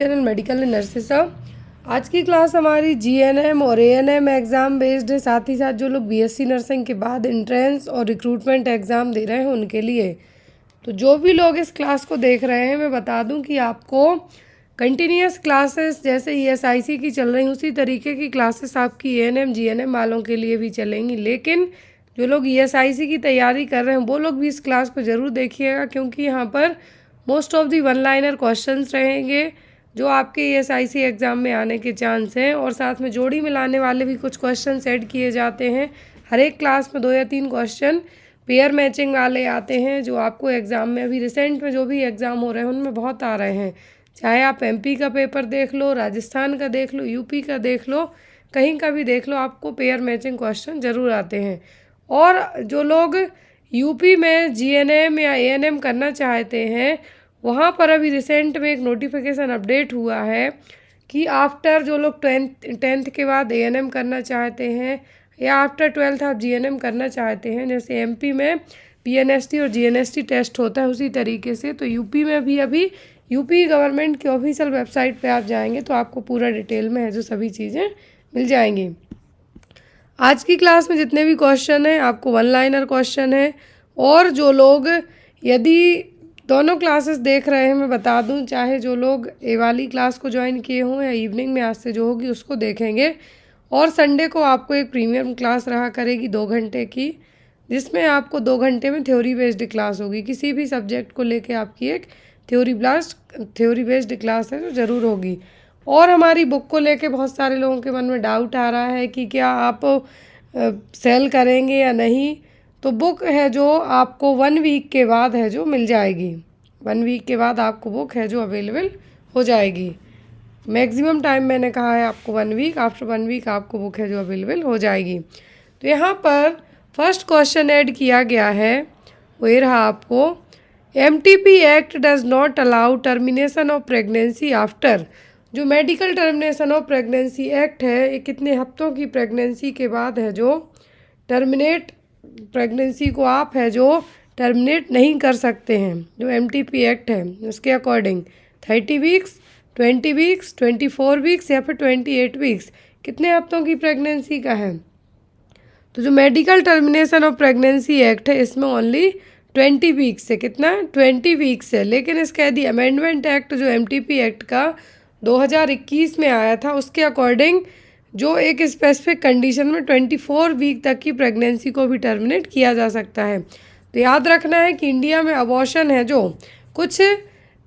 Medical nurses साहब, आज की क्लास हमारी जीएनएम और एएनएम एग्ज़ाम बेस्ड है। साथ ही साथ जो लोग बीएससी नर्सिंग के बाद एंट्रेंस और रिक्रूटमेंट एग्ज़ाम दे रहे हैं उनके लिए। तो जो भी लोग इस क्लास को देख रहे हैं, मैं बता दूं कि आपको कंटिन्यूस क्लासेस जैसे ईएसआईसी की चल रही उसी तरीके की क्लासेस आपकी एएनएम जीएनएम वालों के लिए भी चलेंगी। लेकिन जो लोग ईएसआईसी की तैयारी कर रहे हैं वो लोग भी इस क्लास को ज़रूर देखिएगा, क्योंकि यहाँ पर most of the one liner questions रहेंगे जो आपके ईएसआईसी एग्ज़ाम में आने के चांस हैं। और साथ में जोड़ी मिलाने वाले भी कुछ क्वेश्चन ऐड किए जाते हैं। हर एक क्लास में 2 या 3 क्वेश्चन पेयर मैचिंग वाले आते हैं, जो आपको एग्ज़ाम में अभी रिसेंट में जो भी एग्ज़ाम हो रहे हैं उनमें बहुत आ रहे हैं। चाहे आप एमपी का पेपर देख लो, राजस्थान का देख लो, यूपी का देख लो, कहीं का भी देख लो, आपको पेयर मैचिंग क्वेश्चन ज़रूर आते हैं। और जो लोग यूपी में जीएनएम या एएनएम करना चाहते हैं, वहाँ पर अभी रिसेंट में एक नोटिफिकेशन अपडेट हुआ है कि आफ्टर जो लोग टेंथ के बाद एएनएम करना चाहते हैं या आफ्टर 12th आप जीएनएम करना चाहते हैं, जैसे एमपी में पीएनएसटी और जीएनएसटी टेस्ट होता है उसी तरीके से, तो यूपी में भी अभी यूपी गवर्नमेंट की ऑफिशियल वेबसाइट पे आप जाएंगे तो आपको पूरा डिटेल में है जो सभी चीज़ें मिल जाएंगी। आज की क्लास में जितने भी क्वेश्चन हैं आपको वन लाइनर क्वेश्चन है। और जो लोग यदि दोनों क्लासेस देख रहे हैं, मैं बता दूं, चाहे जो लोग ए वाली क्लास को ज्वाइन किए हों या इवनिंग में आज से जो होगी उसको देखेंगे। और संडे को आपको एक प्रीमियम क्लास रहा करेगी 2 घंटे की, जिसमें आपको 2 घंटे में थ्योरी बेस्ड क्लास होगी। किसी भी सब्जेक्ट को लेके आपकी एक थ्योरी बेस्ड क्लास है जो ज़रूर होगी। और हमारी बुक को लेके बहुत सारे लोगों के मन में डाउट आ रहा है कि क्या आप सेल करेंगे या नहीं। तो बुक है जो आपको 1 वीक के बाद है जो मिल जाएगी। 1 वीक के बाद आपको बुक है जो अवेलेबल हो जाएगी। मैक्सिमम टाइम मैंने कहा है आपको 1 वीक, आफ्टर 1 वीक आपको बुक है जो अवेलेबल हो जाएगी। तो यहाँ पर फर्स्ट क्वेश्चन ऐड किया गया है, वो ये रहा आपको, MTP act does not allow termination of pregnancy after. जो medical termination of pregnancy act है, ये कितने हफ्तों की प्रेगनेंसी के बाद है जो टर्मिनेट प्रेगनेंसी को आप है जो टर्मिनेट नहीं कर सकते हैं। जो एमटीपी एक्ट है उसके अकॉर्डिंग 30 वीक्स, 20 वीक्स, 24 वीक्स या फिर 28 वीक्स, कितने हफ्तों की प्रेगनेंसी का है। तो जो medical termination of pregnancy act है इसमें ओनली 20 वीक्स है। कितना? 20 वीक्स है। लेकिन इसका यदि अमेंडमेंट एक्ट जो एमटीपी एक्ट का 2021 में आया था, उसके अकॉर्डिंग जो एक स्पेसिफिक कंडीशन में 24 वीक तक की प्रेगनेंसी को भी टर्मिनेट किया जा सकता है। तो याद रखना है कि इंडिया में अबॉर्शन है जो कुछ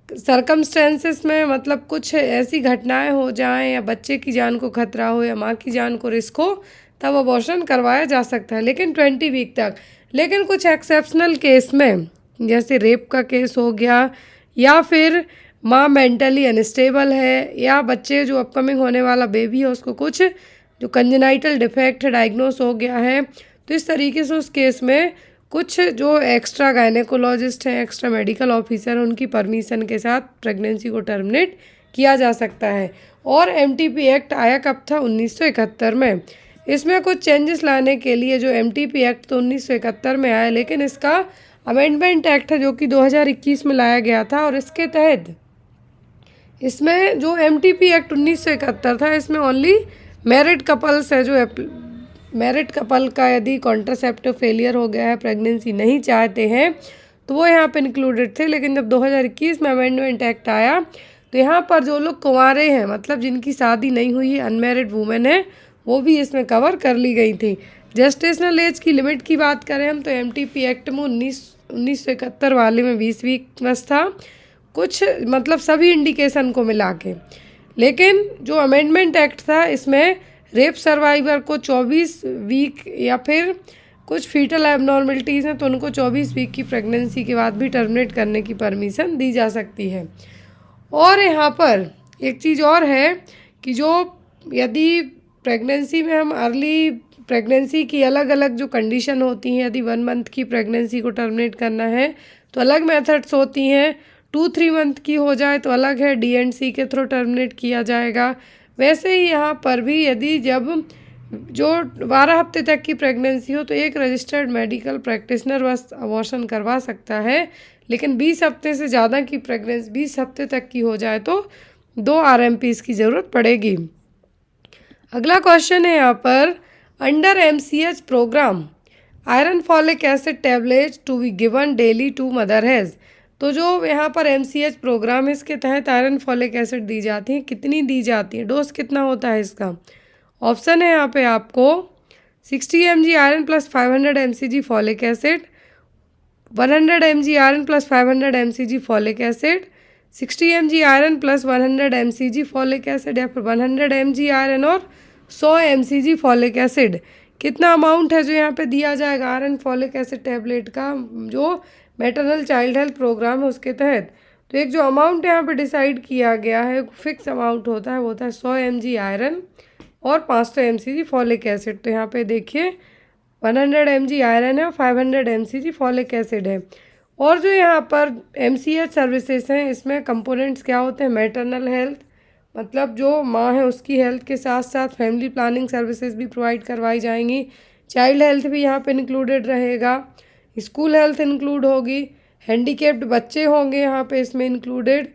सरकमस्टेंसेस में, मतलब कुछ ऐसी घटनाएं हो जाएं या बच्चे की जान को खतरा हो या माँ की जान को रिस्क हो, तब अबॉर्शन करवाया जा सकता है, लेकिन 20 वीक तक। लेकिन कुछ एक्सेप्शनल केस में, जैसे रेप का केस हो गया, या फिर माँ मेंटली अनस्टेबल है, या बच्चे जो अपकमिंग होने वाला बेबी है उसको कुछ जो कंजेनाइटल डिफेक्ट डायग्नोस हो गया है, तो इस तरीके से उस केस में कुछ जो एक्स्ट्रा गायनेकोलॉजिस्ट हैं, एक्स्ट्रा मेडिकल ऑफिसर, उनकी परमिशन के साथ प्रेगनेंसी को टर्मिनेट किया जा सकता है। और एमटीपी एक्ट आया कब था? 1971 में। इसमें कुछ चेंजेस लाने के लिए जो एमटीपी एक्ट तो 1971 में आया, लेकिन इसका अमेंडमेंट एक्ट है जो कि 2021 में लाया गया था। और इसके तहत इसमें जो एमटीपी एक्ट 1971 था, इसमें ओनली मैरिड कपल्स है, जो मैरिड कपल का यदि कॉन्ट्रासेप्टिव फेलियर हो गया है, प्रेगनेंसी नहीं चाहते हैं, तो वो यहाँ पे इंक्लूडेड थे। लेकिन जब 2021 में अमेंडमेंट एक्ट आया तो यहाँ पर जो लोग कुंवारे हैं, मतलब जिनकी शादी नहीं हुई है, अनमैरिड वुमेन है, वो भी इसमें कवर कर ली गई थी। जेस्टेशनल एज की लिमिट की बात करें हम, तो एमटीपी एक्ट में 1971 वाले में 20 वीक बस था, कुछ मतलब सभी इंडिकेशन को मिला के। लेकिन जो अमेंडमेंट एक्ट था इसमें रेप सर्वाइवर को 24 वीक, या फिर कुछ फीटल एबनॉर्मलिटीज़ हैं तो उनको 24 वीक की प्रेगनेंसी के बाद भी टर्मिनेट करने की परमिशन दी जा सकती है। और यहाँ पर एक चीज़ और है कि जो यदि प्रेगनेंसी में हम अर्ली प्रेगनेंसी की अलग अलग जो कंडीशन होती हैं, यदि 1 मंथ की प्रेगनेंसी को टर्मिनेट करना है तो अलग मेथड्स होती हैं। 2-3 मंथ की हो जाए तो अलग है, DNC के थ्रू टर्मिनेट किया जाएगा। वैसे ही यहाँ पर भी यदि जब जो 12 हफ्ते तक की प्रेगनेंसी हो तो एक रजिस्टर्ड मेडिकल प्रैक्टिशनर बस अबॉर्शन करवा सकता है। लेकिन 20 हफ्ते से ज़्यादा की प्रेगनेंसी, 20 हफ्ते तक की हो जाए तो 2 RMPs की ज़रूरत पड़ेगी। अगला क्वेश्चन है यहाँ पर, under MCH programme iron folic acid tablet to be given daily to mothers. तो जो यहाँ पर MCH प्रोग्राम है इसके तहत आयरन फॉलिक एसिड दी जाती है, कितनी दी जाती है, डोज कितना होता है इसका। ऑप्शन है यहाँ पे आपको 60 mg iron plus 500 mcg folic acid, 100 mg iron plus 500 mcg folic acid, 60 mg iron plus 100 mcg folic acid, या फिर 100 mg आयरन और 100 mcg फॉलिक एसिड। कितना अमाउंट है जो यहाँ पे दिया जाएगा आयरन फॉलिक एसिड टैबलेट का, जो मैटरनल चाइल्ड हेल्थ प्रोग्राम है उसके तहत। तो एक जो अमाउंट यहाँ पे डिसाइड किया गया है, फिक्स अमाउंट होता है, वो होता है 100 mg आयरन और 500 mcg फॉलिक एसिड। तो यहाँ पे देखिए 100 mg आयरन है और 500 mcg फॉलिक एसिड है। और जो यहाँ पर MCH सर्विसेज हैं इसमें कंपोनेंट्स क्या होते हैं, मैटरनल हेल्थ मतलब जो माँ है उसकी हेल्थ के साथ साथ फैमिली प्लानिंग सर्विसेज भी प्रोवाइड करवाई जाएंगी, चाइल्ड हेल्थ भी यहाँ पे इंक्लूडेड रहेगा, स्कूल हेल्थ इंक्लूड होगी, हैंडीकेप्ड बच्चे होंगे यहाँ पे इसमें इंक्लूडेड,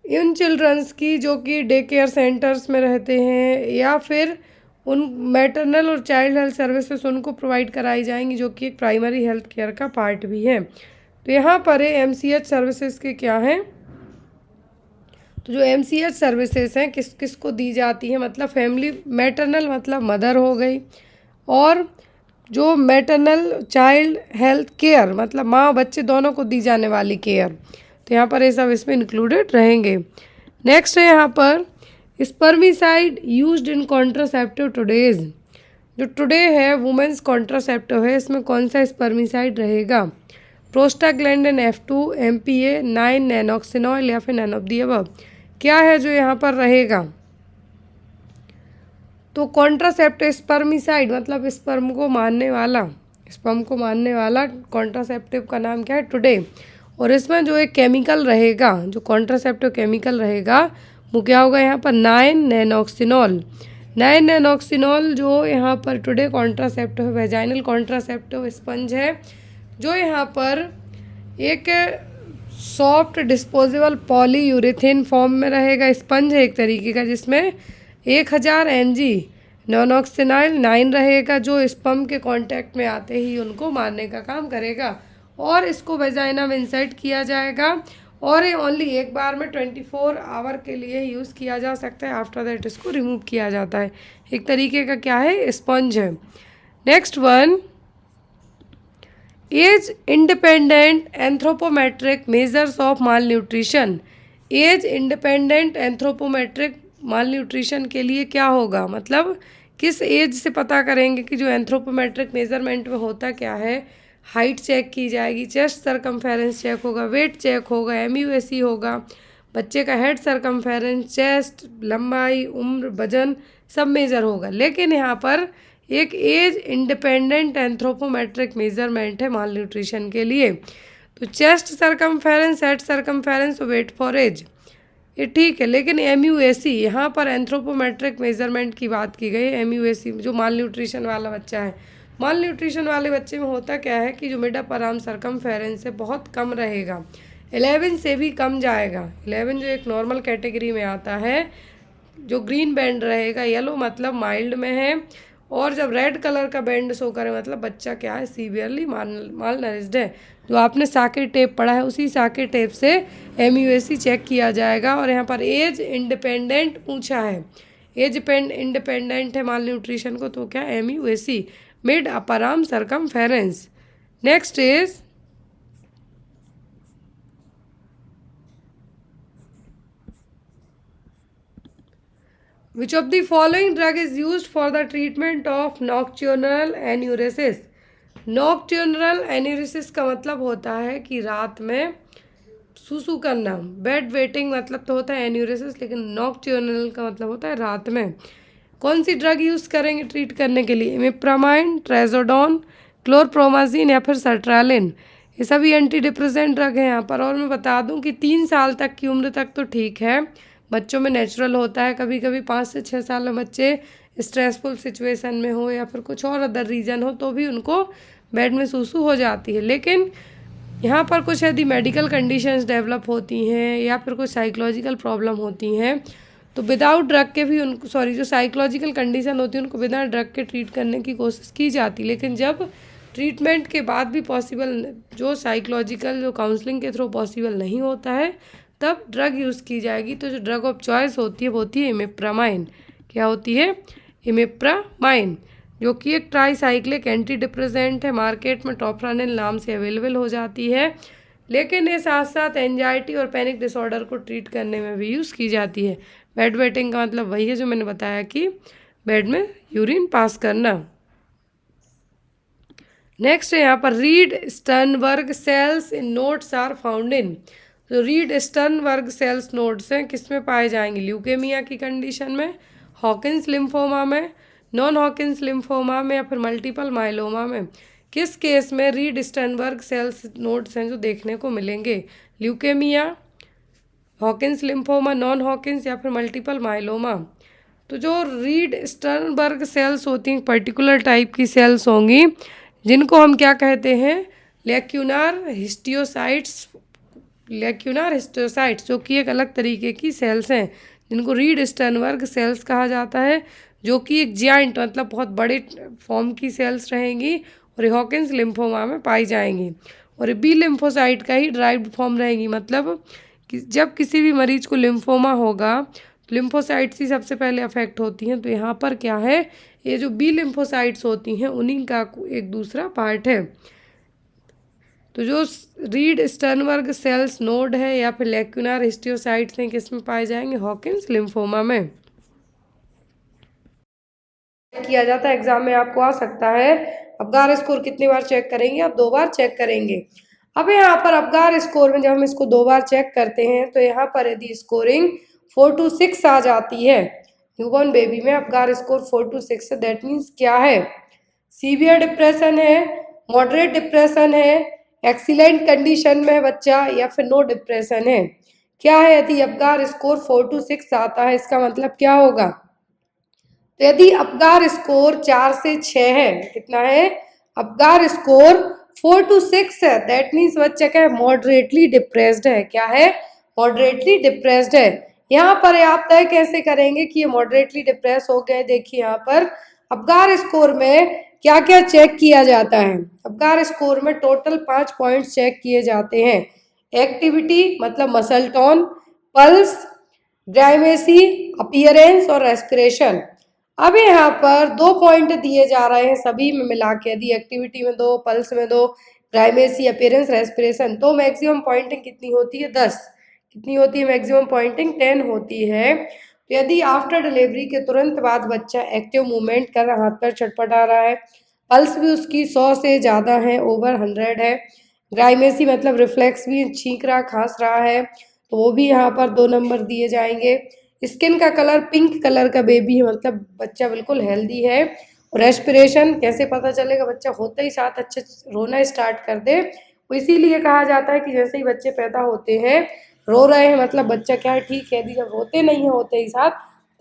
इन चिल्ड्रंस की जो कि डे केयर सेंटर्स में रहते हैं या फिर उन मैटरनल और चाइल्ड हेल्थ सर्विसेज उनको प्रोवाइड कराई जाएंगी, जो कि एक प्राइमरी हेल्थ केयर का पार्ट भी है। तो यहाँ पर MCH सर्विसेज के क्या हैं, तो जो MCH सर्विसेज हैं किस किस को दी जाती है, मतलब फैमिली मैटरनल मतलब मदर हो गई, और जो मैटरनल चाइल्ड हेल्थ केयर मतलब माँ बच्चे दोनों को दी जाने वाली केयर, तो यहाँ पर ये सब इसमें इंक्लूडेड रहेंगे। नेक्स्ट है यहाँ पर spermicide used in contraceptive today's. जो टुडे है वुमेन्स कॉन्ट्रासेप्टिव है, इसमें कौन सा स्पर्मिसाइड रहेगा, प्रोस्टाग्लैंडिन F2, MPA, 9, नैनोक्सिनॉल या फिर नन ऑफ दी अबव। क्या है जो यहाँ पर रहेगा, तो कॉन्ट्रासेप्टिव स्पर्मिसाइड मतलब स्पर्म को मारने वाला कॉन्ट्रासेप्टिव का नाम क्या है, टुडे। और इसमें जो एक केमिकल रहेगा, जो कॉन्ट्रासेप्टिव केमिकल रहेगा वो क्या होगा यहाँ पर 9 नैनोक्सिनॉल। 9 नैनोक्सिनॉल जो यहाँ पर today contraceptive vaginal contraceptive sponge है, जो यहाँ पर एक सॉफ्ट डिस्पोजेबल पॉलीयूरेथेन फॉर्म में रहेगा, स्पंज है एक तरीके का, जिसमें 1000 mg नॉनॉक्सिनाइल 9 रहेगा, जो स्पर्म के कांटेक्ट में आते ही उनको मारने का काम करेगा, और इसको वेजाइना में इंसर्ट किया जाएगा, और ये ओनली एक बार में 24 आवर के लिए यूज़ किया जा सकता है, आफ्टर दैट इसको रिमूव किया जाता है। एक तरीके का क्या है, स्पंज है। Next one, age independent anthropometric measures of malnutrition. Age independent anthropometric malnutrition के लिए क्या होगा, मतलब किस एज से पता करेंगे कि जो एंथ्रोपोमेट्रिक मेजरमेंट में होता क्या है, हाइट चेक की जाएगी, चेस्ट सरकमफेरेंस चेक होगा, वेट चेक होगा, MUAC होगा, बच्चे का हेड सरकमफेरेंस, चेस्ट, लंबाई, उम्र, वजन सब मेज़र होगा। लेकिन यहाँ पर एक एज इंडिपेंडेंट एंथ्रोपोमेट्रिक मेजरमेंट है माल न्यूट्रिशन के लिए, तो chest circumference, head circumference, weight for age ये ठीक है। लेकिन MUAC यहाँ पर एंथ्रोपोमेट्रिक मेजरमेंट की बात की गई। MUAC जो माल न्यूट्रिशन वाला बच्चा है, माल न्यूट्रिशन वाले बच्चे में होता क्या है कि जो मिड अपर आर्म सरकमफेरेंस है बहुत कम रहेगा, 11 से भी कम जाएगा। 11 जो एक नॉर्मल कैटेगरी में आता है, जो ग्रीन बैंड रहेगा, येलो मतलब माइल्ड में है, और जब रेड कलर का बैंड शो करे मतलब बच्चा क्या है, सीवियरली माल नरिश्ड है। जो आपने साके टेप पढ़ा है उसी साके टेप से MUAC चेक किया जाएगा। और यहाँ पर एज इंडिपेंडेंट पूछा है, एज इंडिपेंडेंट है माल न्यूट्रिशन को, तो क्या MUAC mid upper arm circumference. Next is Which of the following drug is used for the treatment of nocturnal enuresis? Nocturnal enuresis का मतलब होता है कि रात में सुसु करना, बेड वेटिंग मतलब तो होता है एन्यूरेसिस, लेकिन नॉक्टर्नल का मतलब होता है रात में। कौन सी ड्रग यूज़ करेंगे ट्रीट करने के लिए, इमिप्रामाइन, ट्रेजोडोन, क्लोरप्रोमाजीन या फिर सर्ट्रालिन। ये सभी एंटी डिप्रेसेंट ड्रग हैं यहाँ पर। और मैं बता दूँ कि 3 साल तक की उम्र तक तो ठीक है, बच्चों में नेचुरल होता है, कभी कभी 5 से 6 साल में बच्चे स्ट्रेसफुल सिचुएशन में हो या फिर कुछ और अदर रीज़न हो तो भी उनको बेड में सुसु हो जाती है। लेकिन यहाँ पर कुछ यदि मेडिकल कंडीशंस डेवलप होती हैं या फिर कुछ साइकोलॉजिकल प्रॉब्लम होती हैं तो विदाउट ड्रग के भी उनको जो साइकोलॉजिकल कंडीशन होती है उनको बिना ड्रग के ट्रीट करने की कोशिश की जाती, लेकिन जब ट्रीटमेंट के बाद भी पॉसिबल जो साइकोलॉजिकल जो काउंसलिंग के थ्रू पॉसिबल नहीं होता है तब ड्रग यूज़ की जाएगी। तो जो ड्रग ऑफ चॉइस होती है वो होती है इमिप्रामाइन। क्या होती है? इमिप्रामाइन, जो कि एक ट्राईसाइक्लिक एंटी डिप्रेसेंट है, मार्केट में टॉप्रानिल नाम से अवेलेबल हो जाती है, लेकिन ये साथ साथ एंजाइटी और पैनिक डिसऑर्डर को ट्रीट करने में भी यूज़ की जाती है। बेड वेटिंग का मतलब वही है जो मैंने बताया कि बेड में यूरिन पास करना। नेक्स्ट है यहाँ पर Reed Sternberg cells in nodes are found in. तो रीड स्टर्नबर्ग सेल्स नोड्स हैं किस में पाए जाएंगे? ल्यूकेमिया की कंडीशन में, हॉकिंस लिम्फोमा में, नॉन हॉकिंस लिम्फोमा में या फिर मल्टीपल माइलोमा में। किस केस में रीड स्टर्नबर्ग सेल्स नोड्स हैं जो देखने को मिलेंगे? Leukaemia, Hawkins lymphoma, non Hawkins या फिर मल्टीपल माइलोमा। तो जो रीड स्टर्नबर्ग सेल्स होती हैं पर्टिकुलर टाइप की सेल्स होंगी जिनको हम क्या कहते हैं? लेक्यूनार हिस्टियोसाइट्स। लेक्यूनार हिस्टियोसाइट्स जो कि एक अलग तरीके की सेल्स हैं जिनको रीड स्टर्नबर्ग सेल्स कहा जाता है, जो कि एक जायंट मतलब बहुत बड़े फॉर्म की सेल्स रहेंगी और हॉकिंस लिम्फोमा में पाई जाएंगी। और बी लिम्फोसाइट का ही ड्राइव्ड फॉर्म रहेंगी, मतलब कि जब किसी भी मरीज को लिम्फोमा होगा तो लिम्फोसाइट्स ही सबसे पहले अफेक्ट होती हैं। तो यहाँ पर क्या है, ये जो बी लिम्फोसाइट्स होती हैं उन्हीं का एक दूसरा पार्ट है। तो जो रीड स्टर्नबर्ग सेल्स नोड है या फिर लेक्यूनार हिस्टियोसाइट्स हैं किस में पाए जाएंगे? हॉकिंस लिम्फोमा में। किया जाता है एग्जाम में आपको आ सकता है। अबगार स्कोर कितनी बार चेक करेंगे? आप 2 बार चेक करेंगे। अब यहाँ पर अबगार स्कोर में जब हम इसको 2 बार चेक करते हैं तो यहाँ पर यदि स्कोरिंग 4 to 6 आ जाती है, न्यूबॉर्न बेबी में अबगार स्कोर 4 to 6 है, दैट मीन्स क्या है? सीवियर डिप्रेशन है, मॉडरेट डिप्रेशन है, एक्सीलेंट कंडीशन में है बच्चा, या फिर नो डिप्रेशन है। क्या है? यदि अबगार स्कोर 4 to 6 आता है इसका मतलब क्या होगा? तो यदि अबगार स्कोर 4 से 6 है, कितना है? अबगार स्कोर 4 to 6 है, दैट मीन्स बच्चा क्या है? मॉडरेटली डिप्रेस्ड है। क्या है? मॉडरेटली डिप्रेस्ड है। यहाँ पर आप तय कैसे करेंगे कि ये मॉडरेटली डिप्रेस हो गए? देखिए यहाँ पर अबगार स्कोर में क्या क्या चेक किया जाता है? अबगार स्कोर में टोटल 5 पॉइंट्स चेक किए जाते हैं। एक्टिविटी मतलब मसल टोन, पल्स, ग्राइमेसी, अपीयरेंस और रेस्पिरेशन। अब यहाँ पर 2 पॉइंट दिए जा रहे हैं सभी में मिला के, यदि एक्टिविटी में 2, पल्स में 2, ग्राइमेसी, अपीयरेंस, रेस्पिरेशन, तो मैक्सिमम पॉइंटिंग कितनी होती है? 10। कितनी होती है मैक्सिमम पॉइंटिंग? 10 होती है। तो यदि आफ्टर डिलीवरी के तुरंत बाद बच्चा एक्टिव मूवमेंट कर रहा, हाथ पैर छटपटा रहा है, पल्स भी उसकी 100 से ज़्यादा है, ओवर 100 है, ग्राइमेसी मतलब रिफ्लेक्स भी छींक रहा, खांस रहा है, तो वो भी यहाँ पर 2 नंबर दिए जाएंगे। स्किन का कलर पिंक कलर का बेबी है, मतलब बच्चा बिल्कुल हेल्दी है। रेस्पिरेशन कैसे पता चलेगा? बच्चा होते ही साथ अच्छे रोना स्टार्ट कर दे, तो इसीलिए कहा जाता है कि जैसे ही बच्चे पैदा होते हैं रो रहे हैं मतलब बच्चा क्या है? ठीक है। यदि जब रोते नहीं है होते ही साथ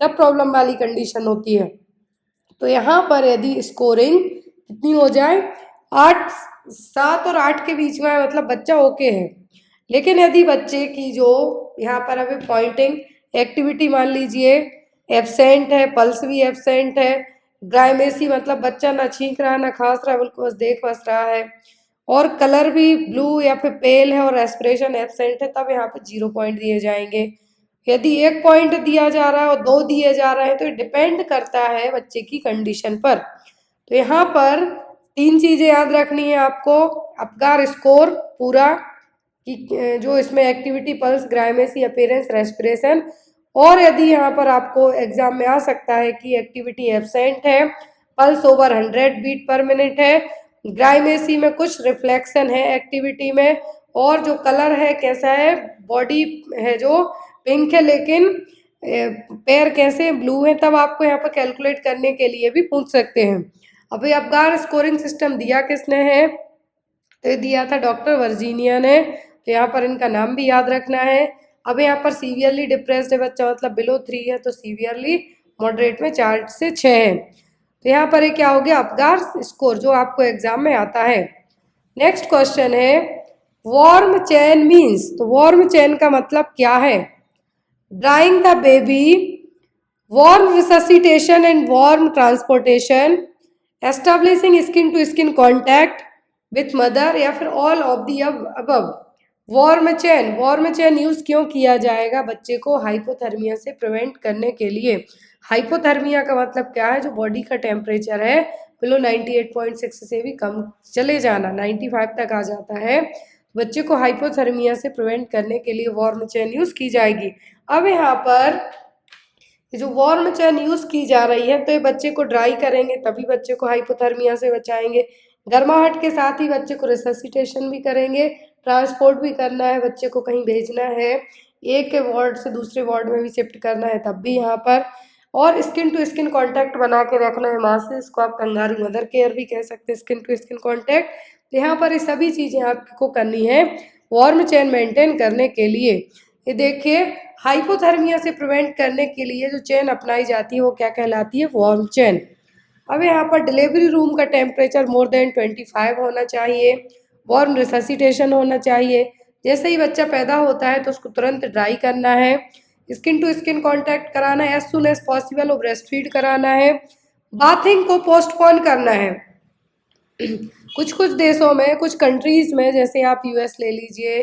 तब प्रॉब्लम वाली कंडीशन होती है। तो यहाँ पर यदि स्कोरिंग कितनी हो जाए? 8, 7 और 8 के बीच में है, मतलब बच्चा ओके है। लेकिन यदि बच्चे की जो यहाँ पर अभी पॉइंटिंग एक्टिविटी मान लीजिए एब्सेंट है, पल्स भी एब्सेंट है, ग्राइमेसी मतलब बच्चा ना छींक रहा ना खांस रहा, बिल्कुल बस देख बस रहा है, और कलर भी ब्लू या फिर पेल है और रेस्पिरेशन एब्सेंट है, तब यहाँ पे 0 पॉइंट दिए जाएंगे। यदि 1 पॉइंट दिया जा रहा है और 2 दिए जा रहे हैं तो डिपेंड करता है बच्चे की कंडीशन पर। तो यहाँ पर 3 चीज़ें याद रखनी है आपको। अबगार स्कोर पूरा कि जो इसमें एक्टिविटी, पल्स, ग्राइमेसी, अपीयरेंस, रेस्पिरेशन, और यदि यहाँ पर आपको एग्जाम में आ सकता है कि एक्टिविटी एब्सेंट है, pulse over 100 beat per minute है, ग्राइमेसी में कुछ रिफ्लेक्शन है एक्टिविटी में, और जो कलर है कैसा है? बॉडी है जो पिंक है लेकिन पैर कैसे? ब्लू है, तब आपको यहाँ पर कैलकुलेट करने के लिए भी पूछ सकते हैं। अभी अबगार स्कोरिंग सिस्टम दिया किसने है? तो ये दिया था डॉक्टर वर्जीनिया ने। तो यहाँ पर इनका नाम भी याद रखना है। अब यहाँ पर सीवियरली डिप्रेस्ड है बच्चा, मतलब बिलो 3 है, तो सीवियरली, मॉडरेट में 4 से 6 है। तो यहाँ पर ये क्या हो गया? अबगार स्कोर जो आपको एग्जाम में आता है। नेक्स्ट क्वेश्चन है वार्म चेन मीन्स, तो वार्म चेन का मतलब क्या है? Drying the baby, warm resuscitation and warm transportation, establishing skin to skin contact with mother, या फिर all of the above. Warm chain use क्यों किया जाएगा? बच्चे को हाइपोथर्मिया से प्रिवेंट करने के लिए। हाइपोथर्मिया का मतलब क्या है? जो बॉडी का टेम्परेचर है बिलो 98.6 से भी कम चले जाना, 95 तक आ जाता है। बच्चे को हाइपोथर्मिया से प्रिवेंट करने के लिए वार्म चेन यूज की जाएगी। अब यहाँ पर जो वार्म चेन यूज की जा रही है, तो ये बच्चे को ड्राई करेंगे तभी बच्चे को हाइपोथर्मिया से बचाएंगे। गर्माहट के साथ ही बच्चे को रिससिटेशन भी करेंगे, ट्रांसपोर्ट भी करना है, बच्चे को कहीं भेजना है, एक वार्ड से दूसरे वार्ड में भी शिफ्ट करना है तब भी यहाँ पर, और स्किन टू स्किन कांटेक्ट बना के रखना है माँ से। इसको आप कंगारू मदर केयर भी कह सकते हैं, स्किन टू स्किन कांटेक्ट। यहाँ पर ये सभी चीज़ें आपको करनी है वार्म चेन मेंटेन करने के लिए। ये देखिए, हाइपोथर्मिया से प्रिवेंट करने के लिए जो चेन अपनाई जाती है वो क्या कहलाती है? Warm chain. अब यहाँ पर डिलीवरी रूम का टेम्परेचर मोर देन 25 होना चाहिए, वार्म रिससिटेशन होना चाहिए। जैसे ही बच्चा पैदा होता है तो उसको तुरंत ड्राई करना है, स्किन टू स्किन कांटेक्ट कराना है, एज सुन एज पॉसिबल वो ब्रेस्ट फीड कराना है, बाथिंग को पोस्टपोन करना है। कुछ कुछ देशों में, कुछ कंट्रीज़ में, जैसे आप यूएस ले लीजिए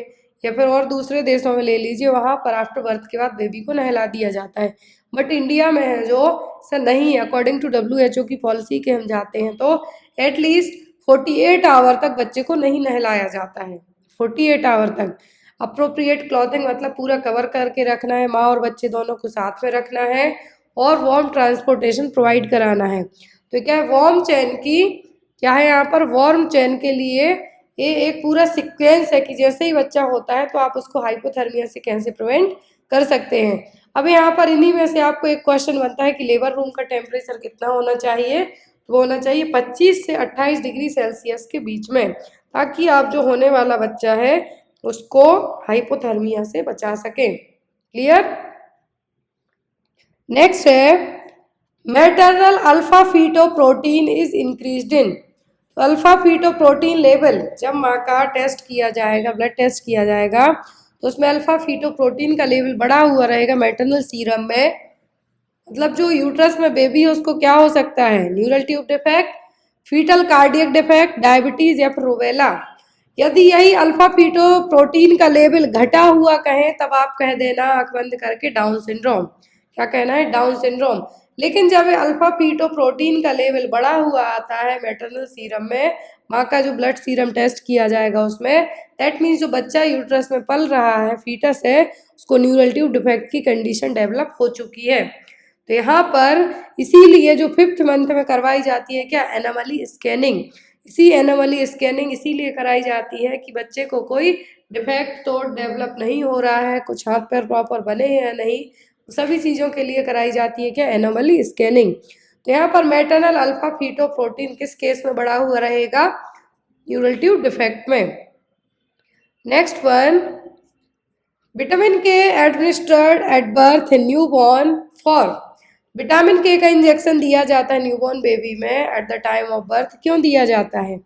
या फिर और दूसरे देशों में ले लीजिए, वहाँ पर आफ्टर बर्थ के बाद बेबी को नहला दिया जाता है। बट इंडिया में है जो सर नहीं, अकॉर्डिंग टू WHO की पॉलिसी के हम जाते हैं तो एटलीस्ट 48 आवर तक बच्चे को नहीं नहलाया जाता है। 48 आवर तक। अप्रोप्रिएट क्लॉथिंग मतलब पूरा कवर करके रखना है, माँ और बच्चे दोनों को साथ में रखना है, और वार्म ट्रांसपोर्टेशन प्रोवाइड कराना है। तो क्या है? वार्म चेन की क्या है यहाँ पर? वार्म चेन के लिए ये एक पूरा सीक्वेंस है कि जैसे ही बच्चा होता है तो आप उसको हाइपोथर्मिया से कैसे प्रिवेंट कर सकते हैं। अब यहाँ पर इन्हीं में से आपको एक क्वेश्चन बनता है कि लेबर रूम का टेम्परेचर कितना होना चाहिए? तो वो होना चाहिए 25 से 28 डिग्री सेल्सियस के बीच में, ताकि आप जो होने वाला बच्चा है उसको हाइपोथर्मिया से बचा सकें। क्लियर? नेक्स्ट है maternal alpha fetoprotein is increased इन। तो अल्फा फीटोप्रोटीन लेवल जब माँ का टेस्ट किया जाएगा, ब्लड टेस्ट किया जाएगा, तो उसमें अल्फा फीटोप्रोटीन का लेवल बढ़ा हुआ रहेगा मैटरनल सीरम में। मतलब जो यूट्रस में बेबी है उसको क्या हो सकता है? Neural tube defect, fetal cardiac defect, diabetes या फिर रूबेला। यदि यही अल्फा फीटोप्रोटीन का लेवल घटा हुआ कहें तब आप कह देना आंख बंद करके डाउन सिंड्रोम। क्या कहना है? Down syndrome. लेकिन जब अल्फा फीटोप्रोटीन का लेवल बढ़ा हुआ आता है मैटरनल सीरम में, माँ का जो ब्लड सीरम टेस्ट किया जाएगा उसमें, दैट मीन्स जो बच्चा यूट्रस में पल रहा है, फीटस है, उसको न्यूरल ट्यूब डिफेक्ट की कंडीशन डेवलप हो चुकी है। तो यहाँ पर इसीलिए जो 5th मंथ में करवाई जाती है क्या? Anomaly scanning. इसी एनोमली स्कैनिंग इसीलिए कराई जाती है कि बच्चे को कोई डिफेक्ट तो डेवलप नहीं हो रहा है, कुछ हाथ पैर प्रॉपर बने हैं या नहीं, सभी चीज़ों के लिए कराई जाती है क्या? Anomaly scanning. तो यहाँ पर मैटरनल अल्फा फीटोप्रोटीन किस केस में बढ़ा हुआ रहेगा? न्यूरल ट्यूब डिफेक्ट में। नेक्स्ट वन, विटामिन के administered at birth in newborn for. Vitamin के का इंजेक्शन दिया जाता है न्यूबॉर्न बेबी में at the time of birth. क्यों दिया जाता है?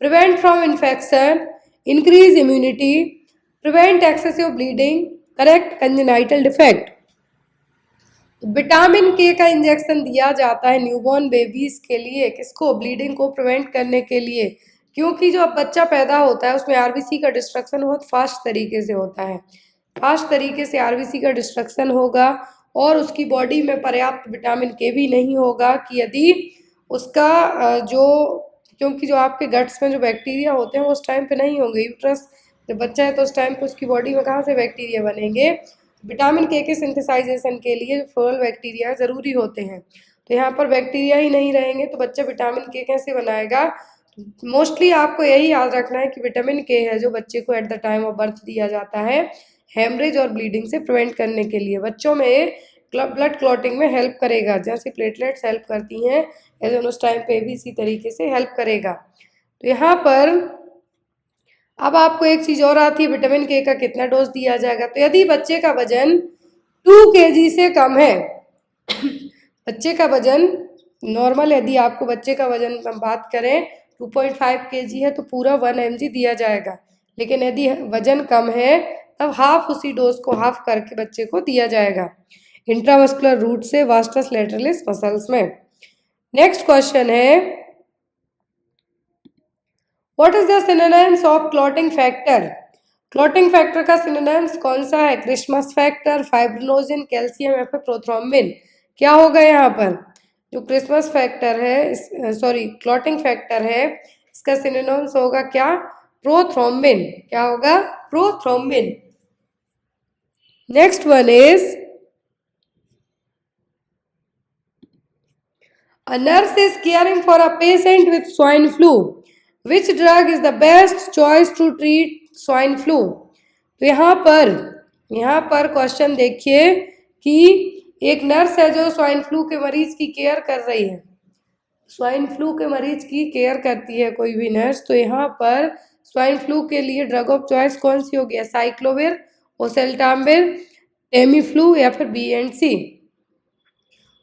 Prevent from infection, increase immunity, prevent excessive bleeding, correct congenital defect. Vitamin के का इंजेक्शन दिया जाता है न्यूबॉर्न बेबीज के लिए, किसको? ब्लीडिंग को प्रिवेंट करने के लिए। क्योंकि जो अब बच्चा पैदा होता है उसमें आरबीसी का डिस्ट्रक्शन बहुत फास्ट तरीके से होता है, फास्ट तरीके से आरबीसी का डिस्ट्रक्शन होगा, और उसकी बॉडी में पर्याप्त विटामिन के भी नहीं होगा कि यदि उसका क्योंकि जो आपके गट्स में जो बैक्टीरिया होते हैं वो उस टाइम पे नहीं होंगे। यूट्रस जब बच्चा है तो उस टाइम पे उसकी बॉडी में कहाँ से बैक्टीरिया बनेंगे? विटामिन के सिंथेसाइजेशन के लिए जो फ्लोरल बैक्टीरिया ज़रूरी होते हैं, तो यहाँ पर बैक्टीरिया ही नहीं रहेंगे तो बच्चा विटामिन के कैसे बनाएगा? मोस्टली आपको यही याद रखना है कि विटामिन के है जो बच्चे को at the time of birth दिया जाता है हेमरेज और ब्लीडिंग से प्रिवेंट करने के लिए। बच्चों में ब्लड क्लॉटिंग में हेल्प करेगा, जैसे प्लेटलेट्स हेल्प करती हैं एज उस टाइम पे भी इसी तरीके से हेल्प करेगा। तो यहाँ पर अब आपको एक चीज़ और आती है, विटामिन के का कितना डोज दिया जाएगा? तो यदि बच्चे का वजन 2 kg से कम है, बच्चे का वजन नॉर्मल, यदि आपको बच्चे का वजन हम बात करें 2.5 kg है तो पूरा 1 mg दिया जाएगा। लेकिन यदि वजन कम है तब हाफ उसी डोज को हाफ करके बच्चे को दिया जाएगा इंट्रामस्कुलर रूट से वास्टस लैटरलिस मसल्स में। नेक्स्ट क्वेश्चन है, what is the synonyms of clotting factor? Clotting factor का सिनोनिम्स कौन सा है? क्रिस्मस फैक्टर, फाइब्रिनोजन, कैल्शियम या फिर प्रोथ्रोम्बिन? क्या होगा यहाँ पर? जो क्रिस्मस फैक्टर है, सॉरी क्लॉटिंग फैक्टर है, इसका सिनोनिम्स होगा क्या? प्रोथ्रोम्बिन। क्या होगा? Prothrombin. Next one is, a nurse is caring for a patient with swine flu. Which drug is the best choice to treat swine flu? तो यहाँ पर क्वेश्चन देखिए कि एक नर्स है जो स्वाइन फ्लू के मरीज की केयर कर रही है, स्वाइन फ्लू के मरीज की केयर करती है कोई भी नर्स, तो यहाँ पर स्वाइन फ्लू के लिए ड्रग ऑफ चॉइस कौन सी होगी? साइक्लोविर, ओसेल्टामिविर, टेमीफ्लू या फिर BNC?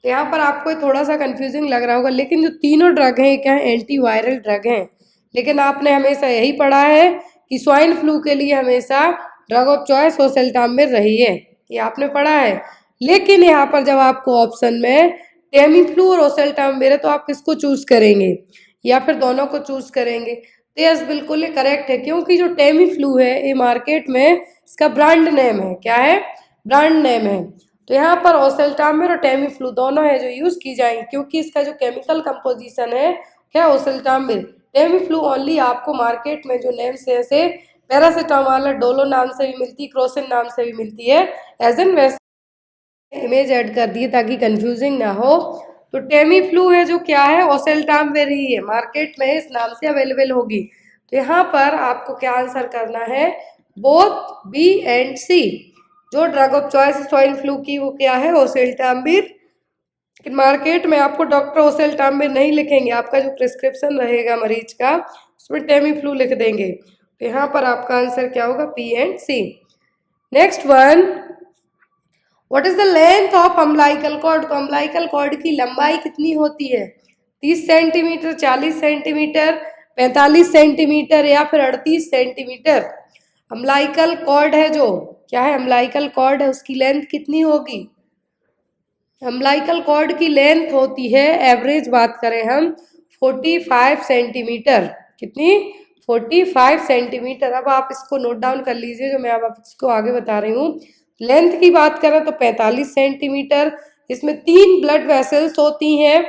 तो यहाँ पर आपको थोड़ा सा कंफ्यूजिंग लग रहा होगा, लेकिन जो तीनों ड्रग हैं क्या है? एंटीवायरल ड्रग हैं। लेकिन आपने हमेशा यही पढ़ा है कि स्वाइन फ्लू के लिए हमेशा ड्रग ऑफ चॉइस ओसेल्टामिविर रही है, ये आपने पढ़ा है। लेकिन यहाँ पर जब आपको ऑप्शन में टेमीफ्लू और ओसेल्टामिविर है तो आप किसको चूज करेंगे? या फिर दोनों को चूज करेंगे? तो यस, बिल्कुल ये करेक्ट है, क्योंकि जो टेमीफ्लू है ये मार्केट में इसका ब्रांड नेम है। क्या है? ब्रांड नेम है। तो यहाँ पर ओसेल्टामिविर और टेमीफ्लू दोनों है जो यूज की जाएंगे, क्योंकि इसका जो केमिकल कंपोजिशन है क्या? ओसेल्टामिविर। टेमीफ्लू ओनली आपको मार्केट में जो नेम से ऐसे पैरासीटामोल, डोलो नाम से भी मिलती है, क्रोसिन नाम से भी मिलती है, एज एन वैसे इमेज ऐड कर दी है ताकि कंफ्यूजिंग ना हो। तो टेमीफ्लू है जो क्या है? ओसेल्टामिविर ही है, मार्केट में इस नाम से अवेलेबल होगी। तो यहाँ पर आपको क्या आंसर करना है? Both B and C। जो drug of choice swine flu की वो क्या है? ओसेल्टामिविर। लेकिन मार्केट में आपको डॉक्टर ओसेल्टामिविर नहीं लिखेंगे, आपका जो प्रिस्क्रिप्शन रहेगा मरीज का उसमें टेमीफ्लू लिख देंगे। तो यहाँ पर आपका आंसर क्या होगा? B and C। Next one, what is the length of umbilical cord? तो अम्बिलिकल कॉर्ड की लंबाई कितनी होती है? 30 सेंटीमीटर, 40 सेंटीमीटर, 45 सेंटीमीटर या फिर 38 सेंटीमीटर? अम्बिलिकल कॉर्ड है जो क्या है? अम्बिलिकल कॉर्ड है, उसकी लेंथ कितनी होगी? अम्बिलिकल कॉर्ड की लेंथ होती है, एवरेज बात करें हम, 45 सेंटीमीटर। कितनी? 45 सेंटीमीटर। अब आप इसको नोट डाउन कर लीजिए जो मैं अब इसको आगे बता रही हूँ। लेंथ की बात करें तो 45 सेंटीमीटर। इसमें 3 ब्लड वेसल्स होती हैं।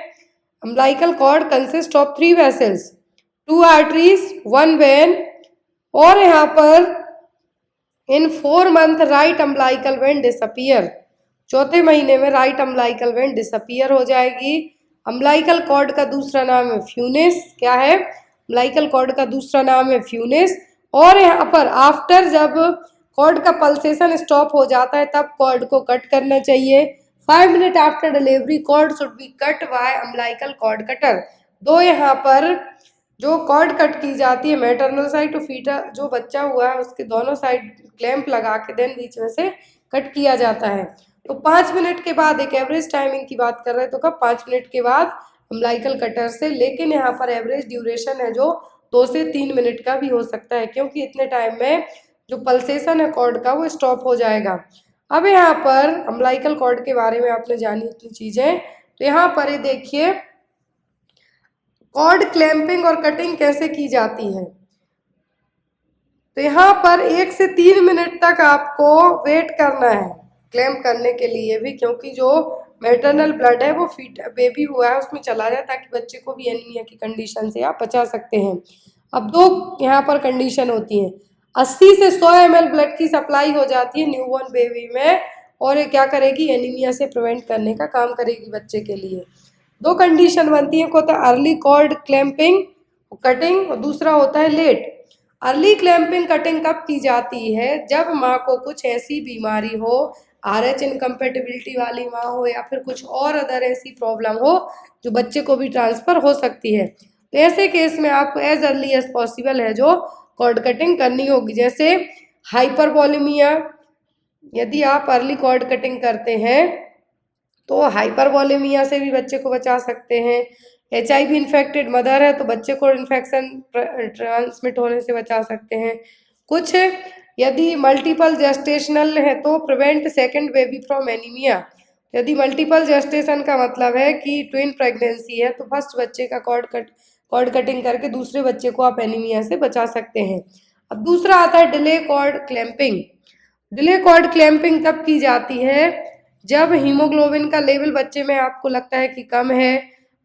Umbilical cord consist of 3 vessels, 2 arteries, 1 vein. और यहाँ पर in 4 month right umbilical vein disappear. चौथे महीने में राइट अम्बिलिकल वेन डिसअपियर हो जाएगी। अम्बिलिकल कॉर्ड का दूसरा नाम है फ्यूनिस। क्या है? अम्बिलिकल कॉर्ड का दूसरा नाम है फ्यूनिस। और यहाँ पर आफ्टर जब कॉर्ड का पल्सेशन स्टॉप हो जाता है तब कॉर्ड को कट करना चाहिए। 5 minute after delivery cord should be cut by umbilical cord cutter. दो यहाँ पर जो कॉर्ड कट की जाती है, मैटरनल साइड टू फीटर, जो बच्चा हुआ है उसके दोनों साइड क्लैंप लगा के देन बीच में से कट किया जाता है। तो 5 मिनट के बाद, एक एवरेज टाइमिंग की बात कर रहे हैं तो कब? 5 मिनट के बाद अम्बिलिकल कटर से। लेकिन यहाँ पर एवरेज ड्यूरेशन है जो 2 से 3 मिनट का भी हो सकता है, क्योंकि इतने टाइम में जो पल्सेशन है कॉर्ड का वो स्टॉप हो जाएगा। अब यहाँ पर अम्बिलिकल कॉर्ड के बारे में आपने जानी इतनी चीजें, तो यहाँ पर ये देखिए कॉर्ड क्लैंपिंग और कटिंग कैसे की जाती है। तो यहाँ पर 1 से 3 मिनट तक आपको वेट करना है क्लैंप करने के लिए भी, क्योंकि जो मैटरनल ब्लड है वो बेबी हुआ है उसमें चला जाए, ताकि बच्चे को भी एनीमिया की कंडीशन से आप बचा सकते हैं। अब 2 यहाँ पर कंडीशन होती हैं। 80 से 100 ml ब्लड की सप्लाई हो जाती है न्यूबॉर्न बेबी में, और ये क्या करेगी? एनीमिया से प्रिवेंट करने का काम करेगी बच्चे के लिए। 2 कंडीशन बनती है, एक होता है अर्ली कॉर्ड क्लैंपिंग कटिंग और दूसरा होता है लेट। अर्ली क्लैंपिंग कटिंग कब की जाती है? जब माँ को कुछ ऐसी बीमारी हो, RH इनकम्पेटिबिलिटी वाली माँ हो, या फिर कुछ और अदर ऐसी प्रॉब्लम हो जो बच्चे को भी ट्रांसफर हो सकती है। तो ऐसे केस में आपको एज अर्ली एज पॉसिबल है जो कॉर्ड कटिंग करनी होगी। जैसे हाइपरवॉलेमिया, यदि आप अर्ली कॉर्ड कटिंग करते हैं तो हाइपरवॉलेमिया से भी बच्चे को बचा सकते हैं। HIV इन्फेक्टेड मदर है तो बच्चे को इन्फेक्शन ट्रांसमिट होने से बचा सकते हैं। कुछ यदि मल्टीपल जेस्टेशनल है तो prevent second baby from anaemia. यदि मल्टीपल जेस्टेशन का मतलब है कि ट्विन प्रेगनेंसी है तो फर्स्ट बच्चे का कॉर्ड कटिंग करके दूसरे बच्चे को आप एनीमिया से बचा सकते हैं। अब दूसरा आता है delay cord clamping. Delay cord clamping तब की जाती है जब हीमोग्लोबिन का लेवल बच्चे में आपको लगता है कि कम है,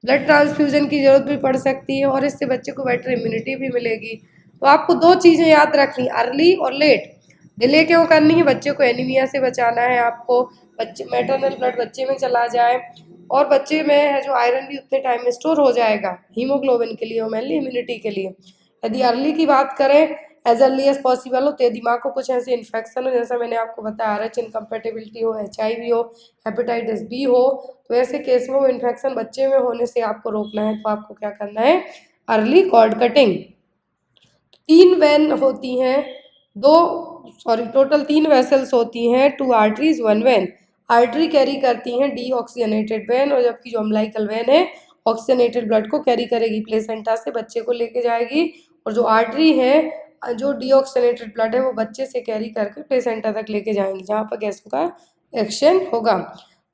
ब्लड ट्रांसफ्यूजन की जरूरत भी पड़ सकती है और इससे बच्चे को बेटर इम्यूनिटी भी मिलेगी। तो आपको दो चीज़ें याद रखनी, अर्ली और लेट। डिले क्यों करनी है? बच्चे को एनीमिया से बचाना है आपको, बच्चे मैटरनल ब्लड बच्चे में चला जाए और बच्चे में है जो आयरन भी उतने टाइम में स्टोर हो जाएगा हीमोग्लोबिन के लिए और मेनली इम्यूनिटी के लिए। यदि अर्ली की बात करें, एज अर्ली एज पॉसिबल हो, तो यदि माँ को कुछ ऐसे इन्फेक्शन हो जैसा मैंने आपको बताया, RH इनकम्पेटिबिलिटी हो, HIV हो, हेपेटाइटिस B हो, तो ऐसे केस में वो इन्फेक्शन बच्चे में होने से आपको रोकना है तो आपको क्या करना है? Early cord cutting. 3 वेन होती हैं, टोटल 3 वेसल्स होती हैं, 2 आर्टरीज 1 वेन। आर्टरी कैरी करती हैं डीऑक्सीजनेटेड वेन और जबकि जो अम्लाइकल वेन है ऑक्सीजनेटेड ब्लड को कैरी करेगी, प्लेसेंटा से बच्चे को लेके जाएगी, और जो आर्टरी है जो डीऑक्सीजनेटेड ब्लड है वो बच्चे से कैरी करके प्लेसेंटा तक लेके जाएंगी जहाँ पर गैसों का एक्सचेंज होगा।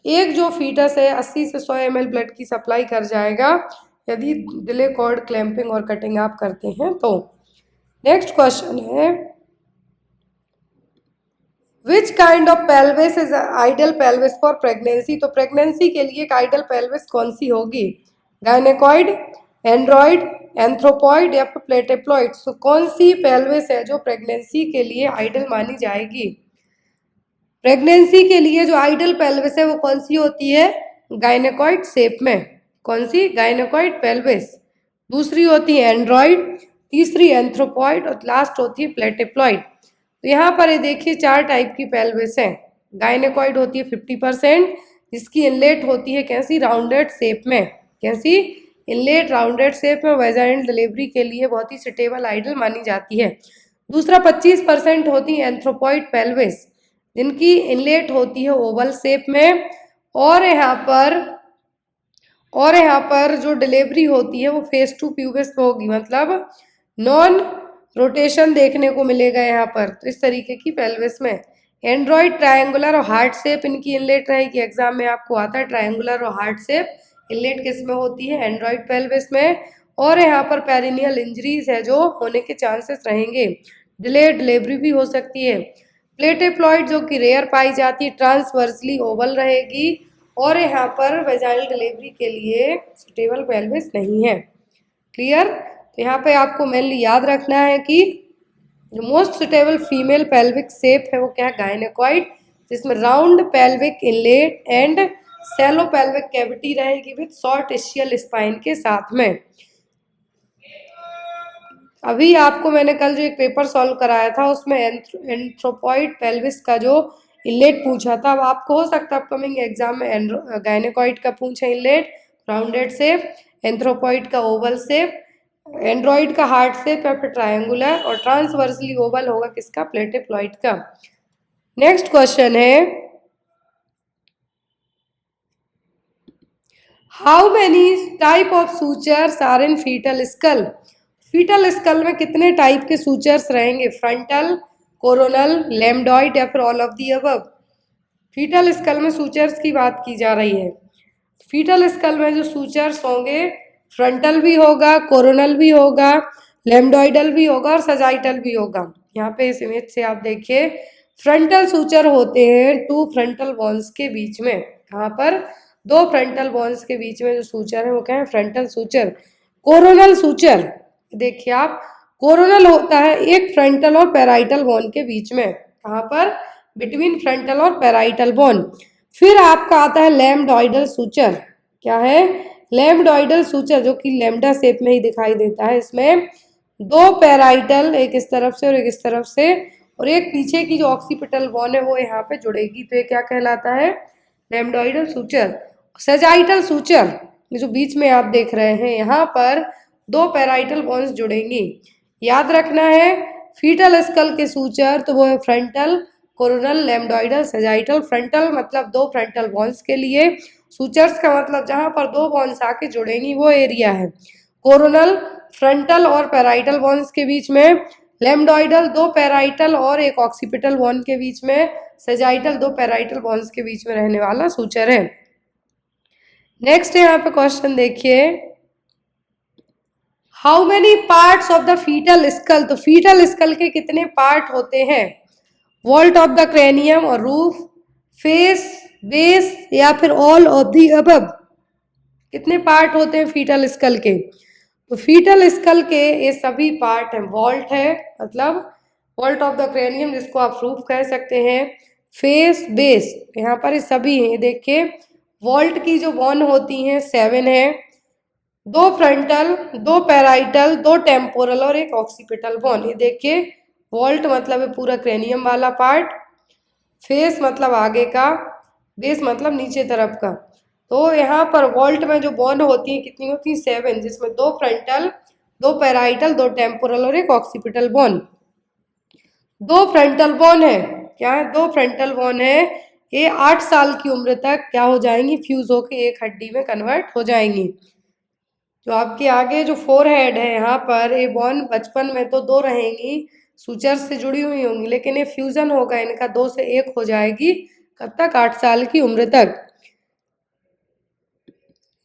एक जो फीटस है 80 से 100 ml ब्लड की सप्लाई कर जाएगा यदि डिले कॉर्ड क्लैंपिंग और कटिंग आप करते हैं तो। नेक्स्ट क्वेश्चन है, which kind of pelvis is ideal pelvis for pregnancy. तो प्रेगनेंसी के लिए एक आइडियल पेल्विस कौन सी होगी? गायनेकॉइड, एंड्रॉइड, एंथ्रोपॉइड या फिर प्लेटेप्लॉइड। तो कौन सी पेल्विस है जो प्रेगनेंसी के लिए आइडियल मानी जाएगी? प्रेगनेंसी के लिए जो आइडियल पेल्विस है वो कौन सी होती है? गायनेकॉइड शेप में। कौन सी? Gynaecoid pelvis. दूसरी होती है एंड्रॉइड, तीसरी एंथ्रोपॉइड और लास्ट होती है प्लेटेप्लॉइड। तो यहाँ पर ये देखिए 4 टाइप की पेल्विस हैं। गायनेकॉइड होती है 50%, जिसकी इनलेट होती है कैसी? राउंडेड शेप में। कैसी? इनलेट राउंडेड शेप में, वेजाइनल डिलीवरी के लिए बहुत ही सुटेबल आइडियल मानी जाती है। दूसरा 25% होती है एंथ्रोपॉइड पेल्विस, जिनकी इनलेट होती है ओवल शेप में और यहाँ पर जो डिलीवरी होती है वो फेस टू प्यूबिस पे होगी, मतलब नॉन रोटेशन देखने को मिलेगा यहाँ पर। तो इस तरीके की पेल्विस में एंड्रॉइड ट्रायंगुलर और हार्ट शेप इनकी इनलेट रहेगी। एग्जाम में आपको आता है ट्रायंगुलर और हार्ट शेप इनलेट किस में होती है? एंड्रॉइड पेल्विस में। और यहाँ पर पेरिनियल इंजरीज है जो होने के चांसेस रहेंगे, डिलेड डिलीवरी भी हो सकती है। प्लेटेप्लॉइड जो कि रेयर पाई जाती है, ट्रांसवर्सली ओवल रहेगी और यहाँ पर वेजाइनल डिलीवरी के लिए सुटेबल पेल्विस नहीं है। क्लियर? तो यहाँ पे आपको मेनली याद रखना है कि जो most suitable female pelvic shape है वो क्या है? गायनेकॉइड, जिसमें round pelvic inlet and shallow pelvic cavity रहेगी विद शॉर्ट इस्चियल स्पाइन के साथ में। अभी आपको मैंने कल जो एक पेपर सॉल्व कराया था उसमें एंथ्रोपॉइड पेल्विस का जो इनलेट पूछा था, अब आपको हो सकता है अपकमिंग एग्जाम में गायनेकॉइड का पूछे इनलेट राउंडेड शेप, एंथ्रोपॉइड का ओवल शेप, एंड्रॉइड का हार्ट शेप या फिर ट्रायंगुलर, और ट्रांसवर्सली ओवल होगा किसका? प्लेटेप्लॉइड का। नेक्स्ट क्वेश्चन है, how many type of sutures are in fetal skull. Fetal skull में कितने टाइप के सूचर्स रहेंगे? फ्रंटल, कोरोनल, लैम्डॉइड या फिर all of the above. Fetal skull में सूचर्स की बात की जा रही है। फीटल स्कल में जो सूचर्स होंगे, फ्रंटल भी होगा, कोरोनल भी होगा, लैम्डॉइडल भी होगा और सजाइटल भी होगा। यहाँ पे इस इमेज से आप देखिए, फ्रंटल सूचर होते हैं 2 फ्रंटल बोन्स के बीच में। कहाँ पर? 2 फ्रंटल बोन्स के बीच में जो सूचर है वो क्या है? Frontal suture. कोरोनल सूचर देखिए आप, कोरोनल होता है एक फ्रंटल और पैराइटल बोन के बीच में। कहाँ पर? बिटवीन फ्रंटल और पैराइटल बोन। फिर आपका आता है लैम्डॉइडल सूचर। क्या है? लैम्डॉइडल सूचर, जो कि लैम्डा शेप में ही दिखाई देता है। इसमें 2 पैराइटल, एक इस तरफ से और एक इस तरफ से, और एक पीछे की जो ऑक्सीपिटल बोन है वो यहाँ पे जुड़ेगी, तो ये क्या कहलाता है? लैम्डॉइडल सूचर। सजाइटल सूचर, ये जो बीच में आप देख रहे हैं यहाँ पर 2 पैराइटल बोन्स जुड़ेंगी। याद रखना है फीटल स्कल के सूचर तो वो है फ्रंटल, कोरोनल, लैम्डॉइडल, सजाइटल। फ्रंटल मतलब 2 फ्रंटल बोन्स के लिए, सूचर्स का मतलब जहाँ पर 2 बोन्स आके जुड़ेंगी वो एरिया है। कोरोनल फ्रंटल और पैराइटल बोन्स के बीच में, लेम्डोइडल 2 पैराइटल और एक ऑक्सीपिटल बॉन्ड के बीच में, सेजाइटल 2 पैराइटल बॉन्ड्स के बीच में रहने वाला सूचर है। नेक्स्ट यहाँ पे क्वेश्चन देखिए, how many parts of the fetal skull, तो फीटल स्कल के कितने पार्ट होते हैं? वॉल्ट ऑफ द क्रेनियम और रूफ, फेस, बेस या फिर ऑल ऑफ दी अबव, कितने पार्ट होते हैं फीटल स्कल के? तो फीटल स्कल के ये सभी पार्ट हैं। वॉल्ट है मतलब वॉल्ट ऑफ द क्रेनियम जिसको आप रूफ कह सकते हैं, फेस, बेस, यहाँ पर ये सभी हैं। देखिए वॉल्ट की जो बोन होती हैं 7 है, 2 फ्रंटल, 2 पैराइटल, 2 टेम्पोरल और एक ऑक्सीपिटल बोन। ये देखिए वॉल्ट मतलब है पूरा क्रेनियम वाला पार्ट, फेस मतलब आगे का, बेस मतलब नीचे तरफ का। तो यहाँ पर वॉल्ट में जो बोन होती हैं कितनी होती हैं? 7, जिसमें 2 फ्रंटल, 2 पैराइटल, 2 टेम्पोरल और एक ऑक्सीपिटल बोन। 2 फ्रंटल बोन है, क्या है? 2 फ्रंटल बोन है, ये 8 साल की उम्र तक क्या हो जाएंगी? फ्यूज होके एक हड्डी में कन्वर्ट हो जाएंगी। तो आपके आगे जो फोरहेड है यहाँ पर, ये बोन बचपन में तो 2 रहेंगी, सूचर से जुड़ी हुई होंगी, लेकिन ये फ्यूजन होगा इनका, 2 से 1 हो जाएगी। कब तक? 8 साल की उम्र तक।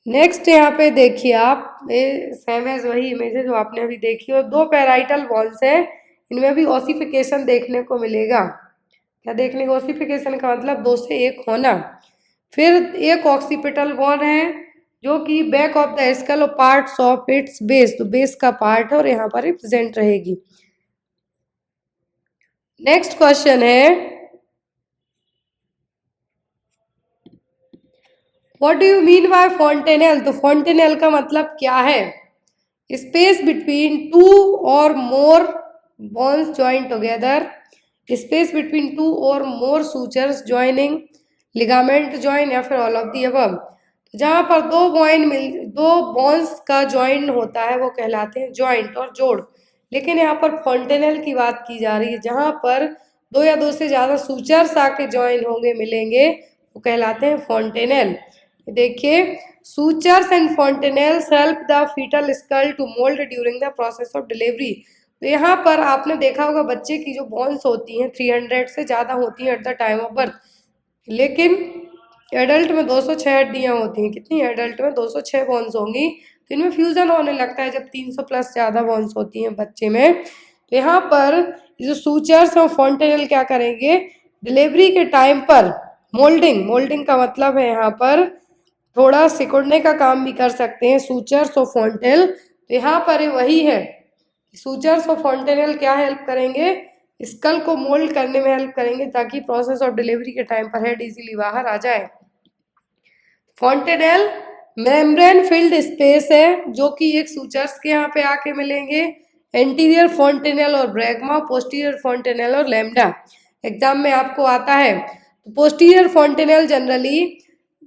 नेक्स्ट यहाँ पे देखिए आप, ये सेम एज वही इमेज है जो आपने अभी देखी, और 2 पैराइटल बॉन्स है, इनमें भी ओसिफिकेशन देखने को मिलेगा। क्या देखने को? ओसिफिकेशन का मतलब 2 से 1 होना। फिर एक ऑक्सीपिटल बॉन है जो कि बैक ऑफ द स्कल और पार्ट्स ऑफ इट्स बेस, तो बेस का पार्ट है और यहाँ पर प्रेजेंट रहेगी। नेक्स्ट क्वेश्चन है, what do you mean by fontanelle, तो फॉन्टेनेल का मतलब क्या है? Space between 2 or more bones join together, space between 2 or more sutures joining, ligament join या फिर ऑल ऑफ दी अबव। जहाँ पर 2 बोन्स का ज्वाइन होता है वो कहलाते हैं ज्वाइंट और जोड़, लेकिन यहाँ पर फॉन्टेनेल की बात की जा रही है, जहाँ पर 2 या 2 से ज़्यादा सूचर्स आके ज्वाइन होंगे, मिलेंगे, वो कहलाते हैं फॉन्टेनेल। देखिए sutures and fontanelles help the fetal skull to mould during the process of delivery. तो यहाँ पर आपने देखा होगा बच्चे की जो बोन्स होती हैं 300 से ज़्यादा होती हैं at the time of birth, लेकिन एडल्ट में 206 हड्डियाँ होती हैं। कितनी? एडल्ट में 206 बोन्स होंगी, तो इनमें फ्यूजन होने लगता है जब 300 प्लस ज़्यादा बोन्स होती हैं बच्चे में। तो यहाँ पर जो सूचर्स और फॉन्टेनल क्या करेंगे? डिलीवरी के टाइम पर मोल्डिंग का मतलब है यहाँ पर थोड़ा सिकुड़ने का काम भी कर सकते हैं सूचर्स और फॉन्टेनल। तो यहाँ पर वही है, सूचर्स और फॉन्टेनल क्या हेल्प करेंगे? स्कल को मोल्ड करने में हेल्प करेंगे ताकि प्रोसेस ऑफ डिलीवरी के टाइम पर हेड इजीली बाहर आ जाए। फॉन्टेनल मेम्ब्रेन फिल्ड स्पेस है जो कि एक सूचर्स के यहाँ पे आके मिलेंगे, एंटीरियर फॉन्टेनल और ब्रैगमा, पोस्टीरियर फॉन्टेनल और लैम्डा। एग्जाम में आपको आता है। तो पोस्टीरियर फॉन्टेनल जनरली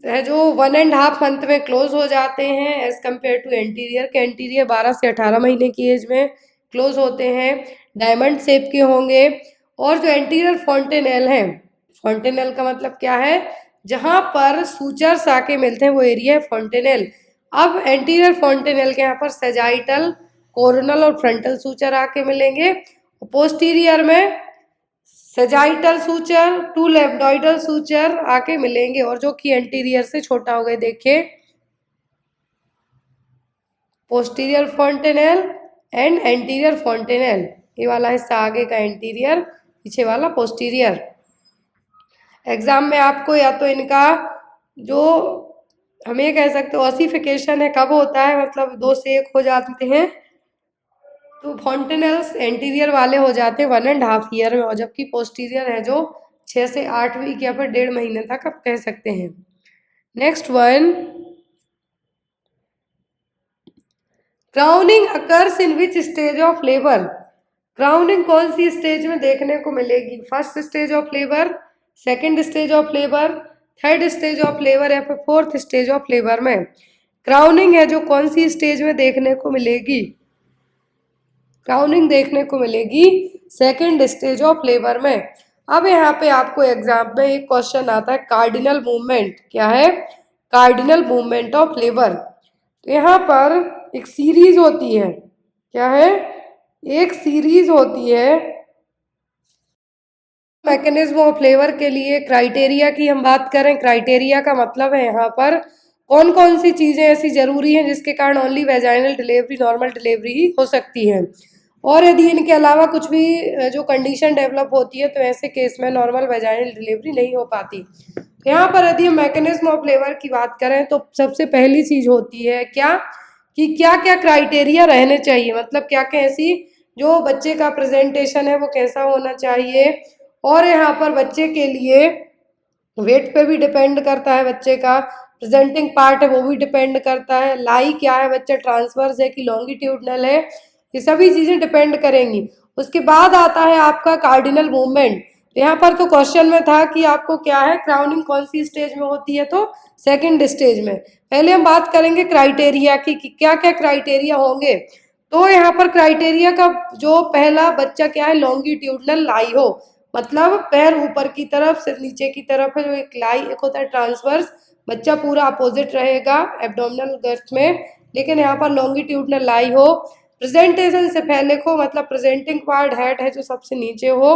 है जो 1.5 मंथ में क्लोज हो जाते हैं एज कम्पेयर टू एंटीरियर के। एंटीरियर 12 से 18 महीने की एज में क्लोज होते हैं, डायमंड शेप के होंगे। और जो एंटीरियर फॉन्टेनल है, फॉन्टेनल का मतलब क्या है? जहाँ पर सूचर्स आके मिलते हैं वो एरिया है फॉन्टेनल। अब एंटीरियर फॉन्टेनल के यहाँ पर सेजाइटल, कोरोनल और फ्रंटल सूचर आके मिलेंगे। पोस्टीरियर में सेजाइटल सूचर, 2 लेम्डोइडल सूचर आके मिलेंगे, और जो कि एंटीरियर से छोटा हो गए। देखिए posterior fontanelle and anterior fontanelle, ये वाला हिस्सा आगे का एंटीरियर, पीछे वाला पोस्टीरियर। एग्जाम में आपको या तो इनका जो हम ये कह सकते हैं ऑसिफिकेशन है कब होता है, मतलब 2 से 1 हो जाते हैं, तो फॉन्टेनल्स एंटीरियर वाले हो जाते हैं 1.5 ईयर में, और जबकि पोस्टीरियर है जो 6 से 8 वीक या फिर 1.5 महीने तक आप कह सकते हैं। Next one, crowning occurs in which stage of labour, crowning कौन सी स्टेज में देखने को मिलेगी? First stage of labour, second stage of labour, third stage of labour या फिर फोर्थ स्टेज ऑफ लेबर में क्राउनिंग है जो कौन सी स्टेज में देखने को मिलेगी? क्राउनिंग देखने को मिलेगी सेकेंड स्टेज ऑफ लेबर में। अब यहाँ पे आपको एग्जाम में एक क्वेश्चन आता है कार्डिनल मूवमेंट, क्या है? Cardinal movement of labour. तो यहाँ पर एक सीरीज होती है, क्या है? एक सीरीज होती है मैकेनिज्म ऑफ लेबर के लिए। क्राइटेरिया की हम बात करें, क्राइटेरिया का मतलब है यहाँ पर कौन कौन सी चीज़ें ऐसी ज़रूरी हैं जिसके कारण only vaginal delivery, normal delivery ही हो सकती है, और यदि इनके अलावा कुछ भी जो कंडीशन डेवलप होती है तो ऐसे केस में नॉर्मल वेजाइनल डिलीवरी नहीं हो पाती। तो यहाँ पर यदि हम मैकेनिज्म ऑफ लेबर की बात करें तो सबसे पहली चीज़ होती है क्या, कि क्या क्या क्राइटेरिया रहने चाहिए, मतलब क्या क्या ऐसी जो बच्चे का प्रेजेंटेशन है वो कैसा होना चाहिए, और यहाँ पर बच्चे के लिए वेट पे भी डिपेंड करता है, बच्चे का प्रेजेंटिंग पार्ट है वो भी डिपेंड करता है, लाई क्या है, बच्चा ट्रांसवर्स है कि लॉन्गिट्यूडनल है, ये सभी चीज़ें डिपेंड करेंगी। उसके बाद आता है आपका कार्डिनल मूवमेंट। यहाँ पर तो क्वेश्चन में था कि आपको क्या है, क्राउनिंग कौन सी स्टेज में होती है, तो सेकंड स्टेज में। पहले हम बात करेंगे क्राइटेरिया की कि क्या क्या क्राइटेरिया होंगे। तो यहाँ पर क्राइटेरिया का जो पहला बच्चा क्या है, लॉन्गिट्यूडनल लाई हो, मतलब पैर ऊपर की तरफ सिर नीचे की तरफ है, जो एक लाई एक होता है ट्रांसवर्स, बच्चा पूरा अपोजिट रहेगा एब्डोमिनल गर्थ में, लेकिन यहाँ पर लॉन्गिट्यूडनल लाई हो। प्रेजेंटेशन से पहले को मतलब प्रेजेंटिंग पार्ट हेड है जो सबसे नीचे हो,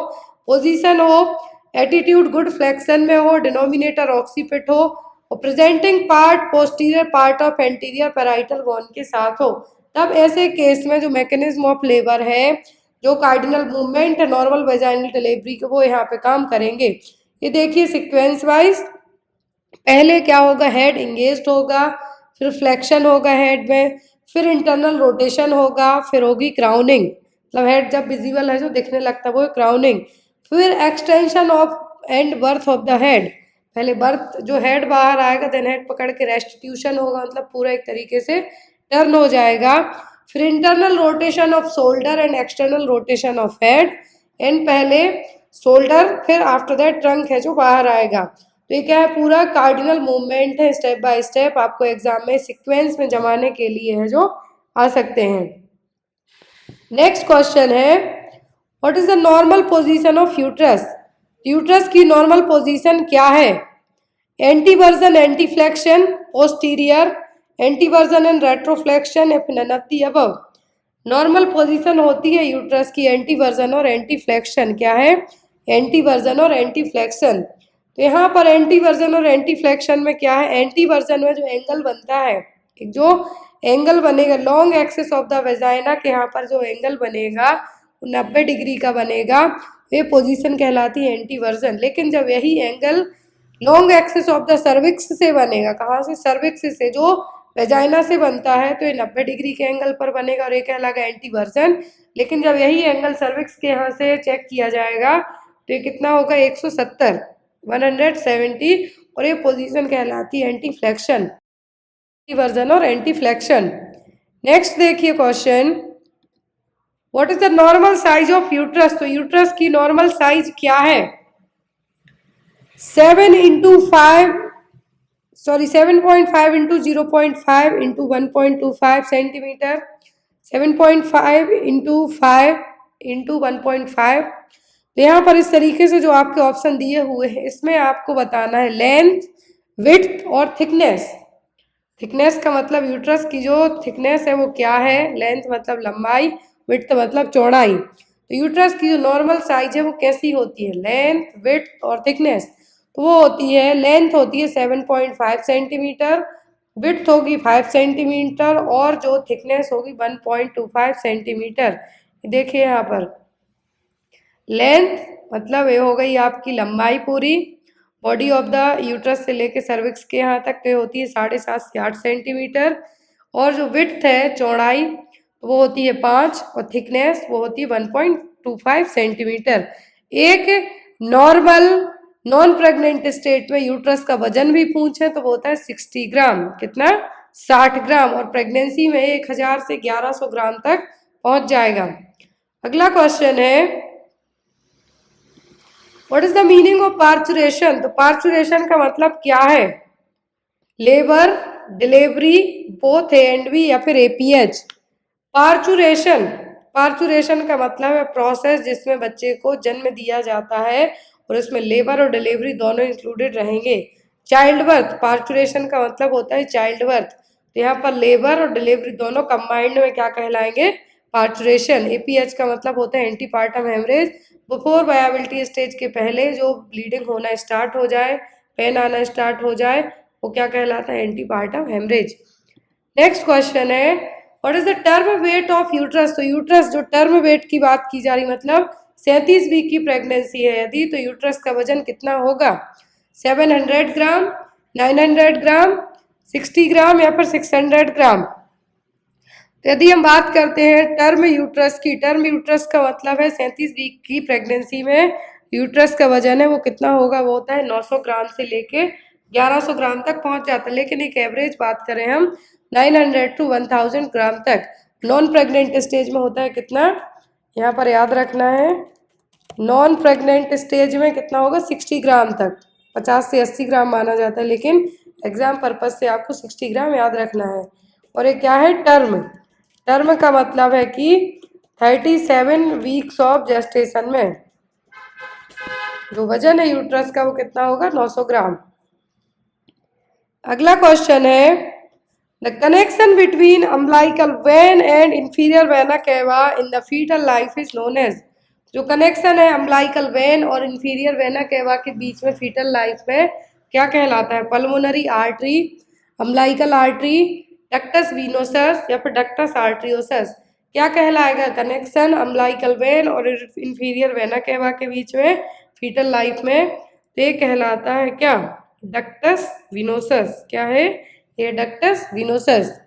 पोजीशन हो, एटीट्यूड गुड फ्लेक्शन में हो, डिनोमिनेटर ऑक्सीपिट हो, और presenting part posterior part of anterior parietal bone के साथ हो। तब ऐसे केस में जो मैकेनिज्म ऑफ लेबर है, जो कार्डिनल मूवमेंट है नॉर्मल वेजाइनल डिलीवरी के, वो यहाँ पे काम करेंगे। ये देखिए सीक्वेंस वाइज, पहले क्या होगा, हेड इंगेज्ड होगा, फिर फ्लेक्शन होगा हेड में, फिर इंटरनल रोटेशन होगा, फिर होगी क्राउनिंग, मतलब हेड जब विजिबल है जो दिखने लगता है वो क्राउनिंग, फिर extension of and birth of the head, पहले बर्थ जो हेड बाहर आएगा, देन हेड पकड़ के रेस्टिट्यूशन होगा, मतलब पूरा एक तरीके से टर्न हो जाएगा, फिर internal rotation off shoulder and external rotation of head, and पहले शोल्डर फिर आफ्टर दैट ट्रंक है जो बाहर आएगा। तो ये क्या है, पूरा कार्डिनल मूवमेंट है, स्टेप बाय स्टेप आपको एग्जाम में सीक्वेंस में जमाने के लिए है जो आ सकते हैं। नेक्स्ट क्वेश्चन है, what is the normal position of uterus. Uterus की नॉर्मल पोजीशन क्या है, एंटीवर्जन, एंटी फ्लेक्शन, पोस्टीरियर, एंटीवर्जन एंड रेट्रोफ्लेक्शन, या फिर none of the above. Normal position होती है यूट्रस की एंटीवर्जन और एंटी फ्लेक्शन, क्या है, एंटीवर्जन और एंटी फ्लेक्शन। तो यहाँ पर एंटीवर्जन और एंटी फ्लेक्शन में क्या है, एंटीवर्जन में जो एंगल बनता है, एक जो एंगल बनेगा long axis of the vagina के, यहाँ पर जो एंगल बनेगा वो 90 डिग्री का बनेगा, ये पोजीशन कहलाती है एंटीवर्जन। लेकिन जब यही angle long axis of the cervix से बनेगा, कहाँ से, सर्विक्स से, जो वेजाइना से बनता है, तो ये 90 डिग्री के एंगल पर बनेगा और ये कहलाएगा एंटीवर्जन। लेकिन जब यही एंगल सर्विक्स के यहाँ से चेक किया जाएगा तो ये कितना होगा, 170, 170, और ये पोजीशन कहलाती है एंटी फ्लेक्शन, एंटीवर्जन और एंटी फ्लेक्शन। नेक्स्ट देखिए question, what is the normal size of uterus. तो यूट्रस की नॉर्मल साइज क्या है, 7.5 into 0.5 into 1.25 centimetre, 7.5 into 5 into 1.5। तो यहाँ पर इस तरीके से जो आपके ऑप्शन दिए हुए हैं इसमें आपको बताना है लेंथ, विड्थ और थिकनेस। थिकनेस का मतलब यूट्रस की जो थिकनेस है वो क्या है, लेंथ मतलब लंबाई, विड्थ मतलब चौड़ाई। तो यूट्रस की जो नॉर्मल साइज है वो कैसी होती है, लेंथ, विड्थ और थिकनेस। तो वो होती है, लेंथ होती है 7.5 सेंटीमीटर, विड्थ होगी 5 सेंटीमीटर, और जो थिकनेस होगी 1.25 सेंटीमीटर। देखिए यहाँ पर लेंथ मतलब ये हो गई आपकी लंबाई पूरी, बॉडी ऑफ द यूट्रस से लेके सर्विक्स के यहाँ तक तो होती है 7.5 से 8 सेंटीमीटर, और जो विड्थ है चौड़ाई वो होती है 5, और थिकनेस वो होती है 1.25 सेंटीमीटर। एक नॉर्मल नॉन प्रेग्नेंट स्टेट में यूट्रस का वजन भी पूछे तो वो होता है 60 ग्राम, कितना, 60 ग्राम, और प्रेगनेंसी में 1000 से 1100 ग्राम तक पहुंच जाएगा। अगला क्वेश्चन है, what is the meaning of parturition. तो पार्चुरेशन का मतलब क्या है, labour, delivery, both A and B, या फिर एपीएच। पार्चुरेशन, पार्चुरेशन का मतलब है प्रोसेस जिसमें बच्चे को जन्म दिया जाता है और इसमें लेबर और डिलीवरी दोनों इंक्लूडेड रहेंगे। चाइल्ड बर्थ, पार्चुरेशन का मतलब होता है चाइल्ड बर्थ। तो यहाँ पर लेबर और डिलीवरी दोनों कंबाइंड में क्या कहलाएंगे, पार्चुरेशन। APH का मतलब होता है antepartum haemorrhage. Before viability stage के पहले जो ब्लीडिंग होना स्टार्ट हो जाए, पेन आना स्टार्ट हो जाए, वो क्या कहलाता है? Antepartum haemorrhage. नेक्स्ट क्वेश्चन है what is the term weight of uterus. तो यूट्रस जो टर्म वेट की बात की जा रही, मतलब 37 वीक की प्रेगनेंसी है यदि, तो यूट्रस का वजन कितना होगा? 700 ग्राम, 900 ग्राम, 60 ग्राम या फिर 600 ग्राम। तो यदि हम बात करते हैं टर्म यूट्रस की, टर्म यूट्रस का मतलब है 37 वीक की प्रेगनेंसी में यूट्रस का वजन है वो कितना होगा? वो होता है 900 ग्राम से लेके 1100 ग्राम तक पहुंच जाता है, लेकिन एक एवरेज बात करें हम 900 टू 1000 ग्राम तक। नॉन प्रेग्नेंट स्टेज में होता है कितना? यहाँ पर याद रखना है, नॉन प्रेग्नेंट स्टेज में कितना होगा? 60 ग्राम तक, 50 से 80 ग्राम माना जाता है, लेकिन एग्जाम पर्पज से आपको 60 ग्राम याद रखना है। और ये क्या है? टर्म। टर्म का मतलब है कि 37 वीक्स ऑफ जेस्टेशन में जो वजन है यूट्रस का वो कितना होगा? 900 ग्राम। अगला क्वेश्चन है the connection between umbilical vein and inferior vena cava in the fetal life is known as. जो कनेक्शन है अम्बिलिकल वेन और इंफीरियर वेना केवा के बीच में फीटल लाइफ में क्या कहलाता है? Pulmonary artery, umbilical artery, ductus venosus या फिर डक्टस आर्टरियोसस। क्या कहलाएगा? कनेक्शन अम्बिलिकल वेन और इंफीरियर वेना केवा के बीच में फीटल लाइफ में, तो ये कहलाता है क्या? Ductus venosus. क्या है ये? Ductus venosus.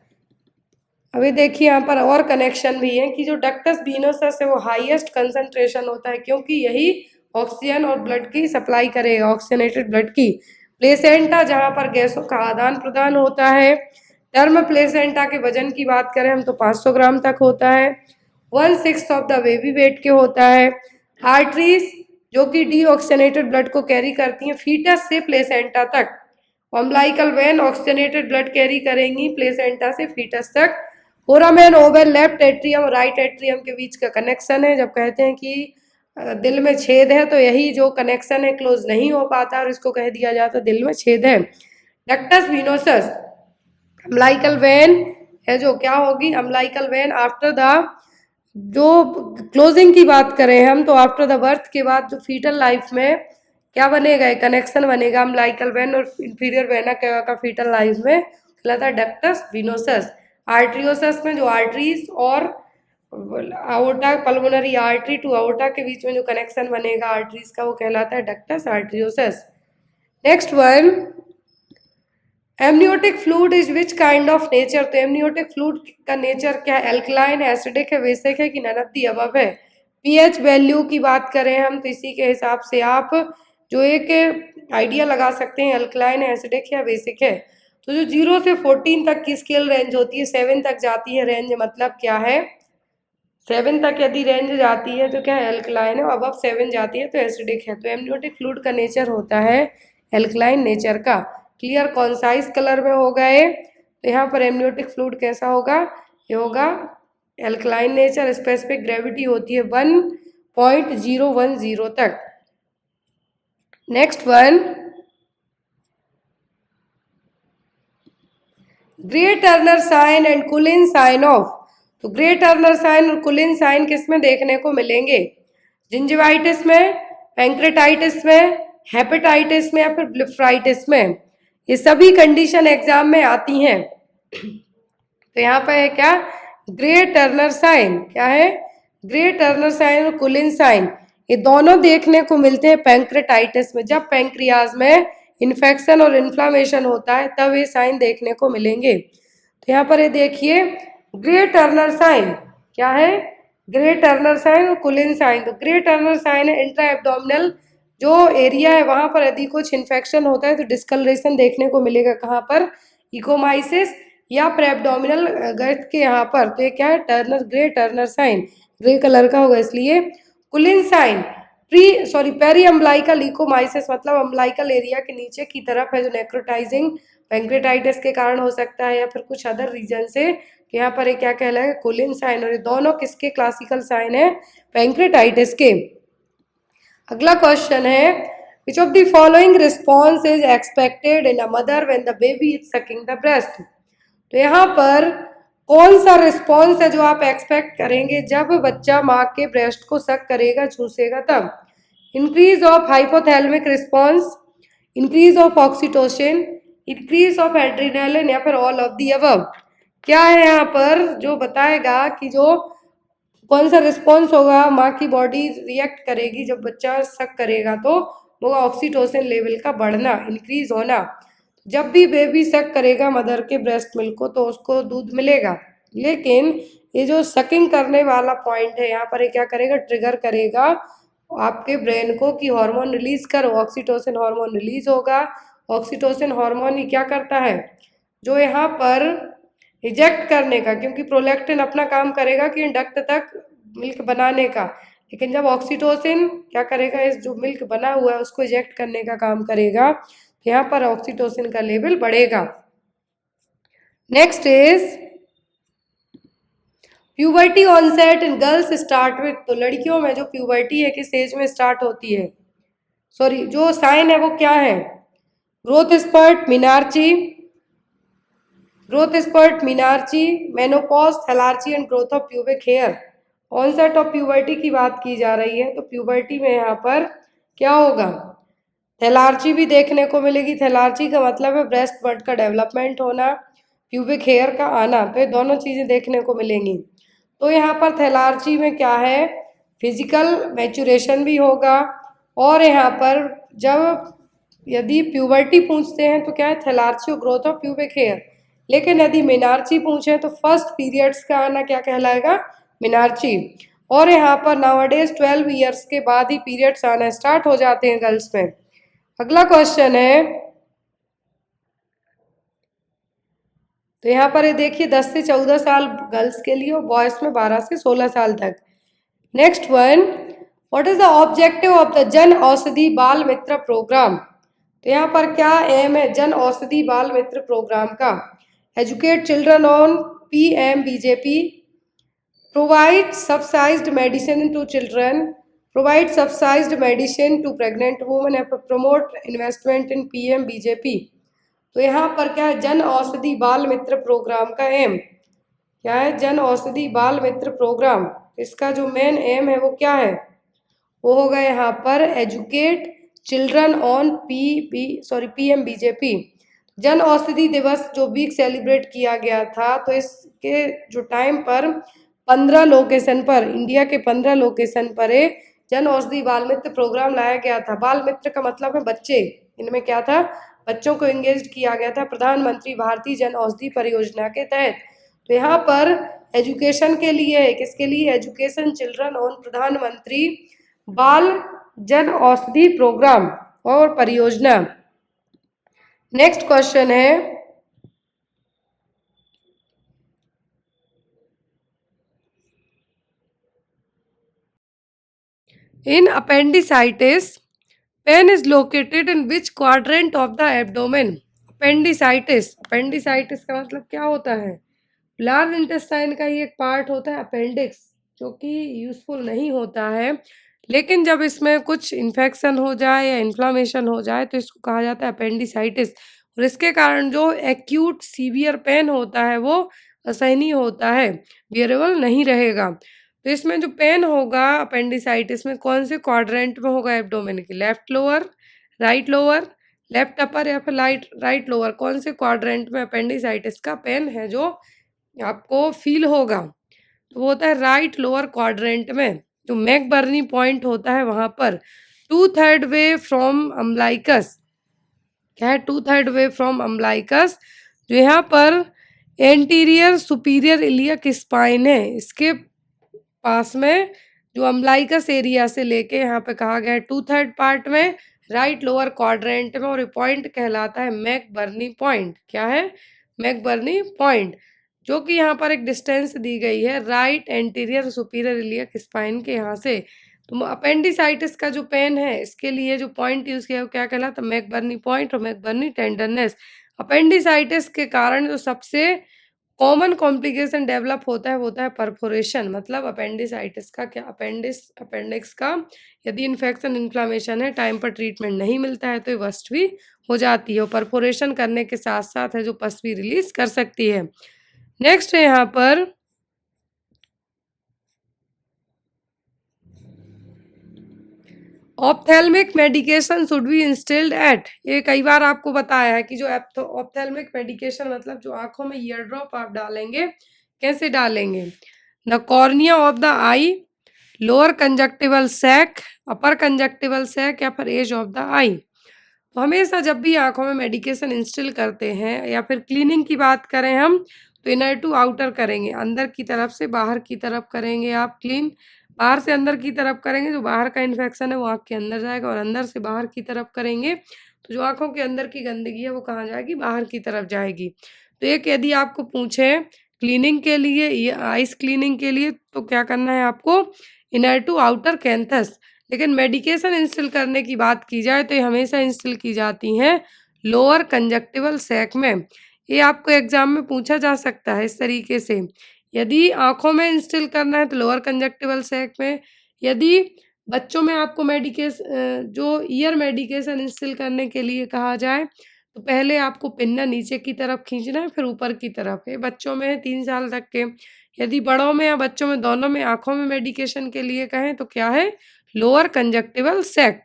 अभी देखिए यहाँ पर और कनेक्शन भी है कि जो डक्टस विनोसस है वो हाईएस्ट कंसंट्रेशन होता है, क्योंकि यही ऑक्सीजन और ब्लड की सप्लाई करेगा, ऑक्सीजनेटेड ब्लड की। प्लेसेंटा जहाँ पर गैसों का आदान प्रदान होता है। टर्म प्लेसेंटा के वजन की बात करें हम तो 500 ग्राम तक होता है, 1/6 ऑफ द बेबी वेट के होता है। आर्टरीज जो कि डीऑक्सीजनेटेड ब्लड को कैरी करती हैं फीटस से प्लेसेंटा तक। Umbilical when oxygenated blood carry करेंगी प्लेसेंटा से फीटस तक। फोरामेन ओवल लेफ्ट एट्रियम और राइट एट्रियम के बीच का कनेक्शन है। जब कहते हैं कि दिल में छेद है तो यही जो कनेक्शन है क्लोज नहीं हो पाता और इसको कह दिया जाता है दिल में छेद है। डक्टस विनोसस अम्बिलिकल वेन है जो क्या होगी? अम्बिलिकल वेन आफ्टर द, जो क्लोजिंग की बात करें हम तो आफ्टर द बर्थ के बाद जो फीटल लाइफ में क्या बनेगा? एक कनेक्शन बनेगा अम्बिलिकल वेन और इंफीरियर वेना का फीटल लाइफ में, कहलाता है डक्टस विनोसस। आर्टरियोसस में जो आर्टरीज और आओर्टा, पल्मोनरी आर्टरी टू आओर्टा के बीच में जो कनेक्शन बनेगा आर्टरीज का वो कहलाता है ductus arteriosus. Next one, amniotic fluid is which kind of nature. तो एमनियोटिक फ्लूइड का नेचर क्या है? एल्कलाइन है, एसिडिक है, बेसिक है कि नन ऑफ द अबव है। पीएच वैल्यू की बात करें हम तो इसी के हिसाब से आप जो एक आइडिया लगा सकते हैं एल्कलाइन है, एसिडिक है, बेसिक है। तो जो 0 से 14 तक की स्केल रेंज होती है, 7 तक जाती है रेंज, मतलब क्या है? 7 तक यदि रेंज जाती है तो क्या है? एल्कलाइन है, और अबव 7 जाती है तो एसिडिक है। तो एमनियोटिक फ्लूइड का नेचर होता है एल्कलाइन नेचर का। क्लियर कॉन्साइज कलर में हो गए। तो यहाँ पर एमनियोटिक फ्लूइड कैसा होगा? ये होगा एल्कलाइन नेचर। स्पेसिफिक ग्रेविटी होती है 1.010 तक। Next one, Grey Turner sign and Cullen sign of. तो ग्रे टर्नर साइन और कुलिन साइन किस में देखने को मिलेंगे? जिंजिवाइटिस में, पैंक्रेटाइटिस में, हेपेटाइटिस में या फिर ब्लिफराइटिस में। ये सभी कंडीशन एग्जाम में आती हैं। तो यहाँ पर है क्या? Grey Turner sign. क्या है? ग्रे टर्नर साइन और कुलिन साइन, ये दोनों देखने को मिलते हैं पैंक्रेटाइटिस में। जब पैंक्रियाज में इन्फेक्शन और इन्फ्लामेशन होता है तब ये साइन देखने को मिलेंगे। तो यहाँ पर ये देखिए ग्रे टर्नर साइन। क्या है? ग्रे टर्नर साइन और कुलिन साइन। तो ग्रे टर्नर साइन है इंट्रा एब्डोमिनल जो एरिया है वहां पर यदि कुछ इन्फेक्शन होता है तो डिस्कलरेशन देखने को मिलेगा। कहाँ पर? इकोमाइसिस या प्रेब्डोमिनल गर्थ के यहाँ पर। तो ये क्या है? Turner, Grey Turner sign, grey colour का होगा इसलिए। Cullen sign periumbilical ecchymosis, मतलब अम्बिलिकल एरिया के नीचे की तरफ है जो नेक्रोटाइजिंग पैंक्रेटाइटिस के कारण हो सकता है या फिर कुछ अदर रीजन से। तो यहाँ पर ये क्या कहलाएगा? कुलिन साइन। और ये दोनों किसके क्लासिकल साइन है? पैंक्रेटाइटिस के। अगला क्वेश्चन है which of the following response is expected in a mother when the baby is sucking the breast. तो यहाँ पर कौन सा रिस्पॉन्स है जो आप एक्सपेक्ट करेंगे जब बच्चा माँ के ब्रेस्ट को सक करेगा, चूसेगा तब? Increase of hypothalamic response, increase of oxytocin, increase of adrenaline, या फिर ऑल ऑफ दी अबव? क्या है यहाँ पर जो बताएगा कि जो कौन सा रिस्पॉन्स होगा, माँ की बॉडी रिएक्ट करेगी जब बच्चा सक करेगा, तो वो ऑक्सीटोसिन लेवल का बढ़ना, इंक्रीज होना। जब भी बेबी सक करेगा मदर के ब्रेस्ट मिल्क को तो उसको दूध मिलेगा, लेकिन ये जो सकिंग करने वाला पॉइंट है यहाँ पर, ये क्या करेगा, ट्रिगर करेगा आपके ब्रेन को कि हार्मोन रिलीज करो, ऑक्सीटोसिन हार्मोन रिलीज होगा। ऑक्सीटोसिन हार्मोन ही क्या करता है, जो यहाँ पर इजेक्ट करने का, क्योंकि प्रोलैक्टिन अपना काम करेगा कि डक्ट तक मिल्क बनाने का, लेकिन जब ऑक्सीटोसिन क्या करेगा, इस जो मिल्क बना हुआ है उसको इजेक्ट करने का काम करेगा, तो यहाँ पर ऑक्सीटोसिन का लेवल बढ़ेगा। Next is puberty onset in girls start with, तो लड़कियों में जो प्यूबर्टी है किस एज में स्टार्ट होती है, सॉरी जो साइन है वो क्या है? Growth spurt, menarche, growth spurt, menarche, menopause, thelarche and growth of pubic hair. Onset of puberty की बात की जा रही है, तो प्यूबर्टी में यहाँ पर क्या होगा, थैलार्ची भी देखने को मिलेगी। थैलार्ची का मतलब है ब्रेस्ट बड का डेवलपमेंट होना, प्यूबिक हेयर का आना, तो ये दोनों चीज़ें देखने को मिलेंगी। तो यहाँ पर थैलार्ची में क्या है, फिजिकल मैचुरेशन भी होगा, और यहाँ पर जब यदि प्यूबर्टी पूछते हैं तो क्या है, थैलार्ची और ग्रोथ ऑफ प्यूबिक हेयर। लेकिन यदि मिनार्ची पूछे तो फर्स्ट पीरियड्स का आना क्या कहलाएगा, मिनार्ची। और यहाँ पर नाउअडेज 12 ईयर्स के बाद ही पीरियड्स आना स्टार्ट हो जाते हैं गर्ल्स में। अगला क्वेश्चन है, तो यहाँ पर ये देखिए 10 से 14 साल गर्ल्स के लिए और बॉयज में 12 से 16 साल तक। Next one, what is the objective of the जन औषधि बाल मित्र प्रोग्राम? तो यहाँ पर क्या एम है जन औषधि बाल मित्र प्रोग्राम का? Educate children on PMBJP, provide subsidised medicine to children, provide subsidised medicine to pregnant women, या प्रमोट इन्वेस्टमेंट इन PMBJP। तो यहाँ पर क्या है, जन औषधि बाल मित्र प्रोग्राम का एम क्या है, जन औषधि बाल मित्र प्रोग्राम, इसका जो मेन एम है वो क्या है, वो होगा यहाँ पर educate children on PMBJP। Jan Aushadhi दिवस जो वीक सेलिब्रेट किया गया था, तो इसके जो टाइम पर 15 लोकेशन पर, इंडिया के 15 लोकेशन पर जन औषधि बाल मित्र प्रोग्राम लाया गया था। बाल मित्र का मतलब है बच्चे, इनमें क्या था, बच्चों को एंगेज किया गया था प्रधानमंत्री भारतीय जन औषधि परियोजना के तहत। तो यहाँ पर एजुकेशन के लिए है, किसके लिए, एजुकेशन चिल्ड्रन ऑन प्रधानमंत्री बाल जन औषधि प्रोग्राम और परियोजना। नेक्स्ट क्वेश्चन है, in appendicitis pain is located in which quadrant of the abdomen? Appendicitis, appendicitis का मतलब क्या होता है, लार्ज इंटेस्टाइन का ही एक पार्ट होता है अपेंडिक्स, जो कि यूजफुल नहीं होता है, लेकिन जब इसमें कुछ इन्फेक्शन हो जाए या इन्फ्लामेशन हो जाए तो इसको कहा जाता है अपेंडिसाइटिस। और इसके कारण जो एक्यूट सीवियर पेन होता है वो असहनीय होता है, बियरेबल नहीं रहेगा। तो इसमें जो पेन होगा अपेंडिसाइटिस में कौन से क्वाड्रेंट में होगा एब्डोमेन के, left lower, right lower, left upper, या फिर राइट लोअर, कौन से क्वाड्रेंट में अपेंडिसाइटिस का पेन है जो आपको फील होगा? तो वो होता है राइट लोअर क्वाड्रेंट में, जो मैकबर्नी पॉइंट होता है वहां पर। 2/3 वे फ्रॉम अम्बलाइकस, क्या है, 2/3 वे फ्रॉम अम्बलाइकस, जो यहाँ पर एंटीरियर सुपीरियर इलियक स्पाइन है, इसके पास में जो अम्बलाइकस एरिया से लेके यहाँ पे कहा गया है 2/3 पार्ट में, राइट लोअर क्वाड्रेंट में, और ये पॉइंट कहलाता है मैकबर्नी पॉइंट। क्या है, मैकबर्नी पॉइंट, जो कि यहाँ पर एक डिस्टेंस दी गई है right anterior superior iliac spine के यहाँ से। तो अपेंडिसाइटिस का जो पेन है इसके लिए जो पॉइंट यूज किया है वो क्या कहलाता है, मैकबर्नी पॉइंट और मैकबर्नी टेंडरनेस। अपेंडिसाइटिस के कारण जो सबसे कॉमन कॉम्प्लिकेशन डेवलप होता है वो होता है परफोरेशन। मतलब अपेंडिसाइटिस का क्या, अपेंडिक्स का यदि इन्फेक्शन इन्फ्लामेशन है, टाइम पर ट्रीटमेंट नहीं मिलता है तो ये वर्स्ट भी हो जाती है, और परफोरेशन करने के साथ साथ है जो पस भी रिलीज कर सकती है। नेक्स्ट है यहाँ पर ophthalmic medication should be instilled at. ये कई बार आपको बताया है कि जो ऑप्थेल्मिक मेडिकेशन मतलब जो आंखों में ईयर ड्रॉप आप डालेंगे, कैसे डालेंगे। The cornea of the eye, lower conjunctival sac, upper conjunctival sac या फिर एज ऑफ द आई। तो हमेशा जब भी आंखों में मेडिकेशन इंस्टिल करते हैं या फिर क्लीनिंग की बात करें हम, तो इनर टू आउटर करेंगे, अंदर की तरफ से बाहर की तरफ करेंगे आप क्लीन। बाहर से अंदर की तरफ करेंगे, जो बाहर का इन्फेक्शन है वो आँख के अंदर जाएगा, और अंदर से बाहर की तरफ करेंगे तो जो आँखों के अंदर की गंदगी है वो कहाँ जाएगी, बाहर की तरफ जाएगी। तो एक यदि आपको पूछे क्लीनिंग के लिए, ये आइस क्लीनिंग के लिए, तो क्या करना है आपको, इनर टू आउटर कैंथस। लेकिन मेडिकेशन इंस्टिल करने की बात की जाए तो ये हमेशा इंस्टिल की जाती हैं लोअर कंजक्टिवल सैक में। ये आपको एग्जाम में पूछा जा सकता है इस तरीके से। यदि आँखों में इंस्टिल करना है तो लोअर कंजक्टिवल सैक में। यदि बच्चों में आपको जो ईयर मेडिकेशन इंस्टिल करने के लिए कहा जाए तो पहले आपको पिन्ना नीचे की तरफ खींचना है, फिर ऊपर की तरफ। ये बच्चों में 3 साल तक के। यदि बड़ों में या बच्चों में दोनों में आँखों में मेडिकेशन के लिए कहें तो क्या है, लोअर कंजक्टिवल सैक।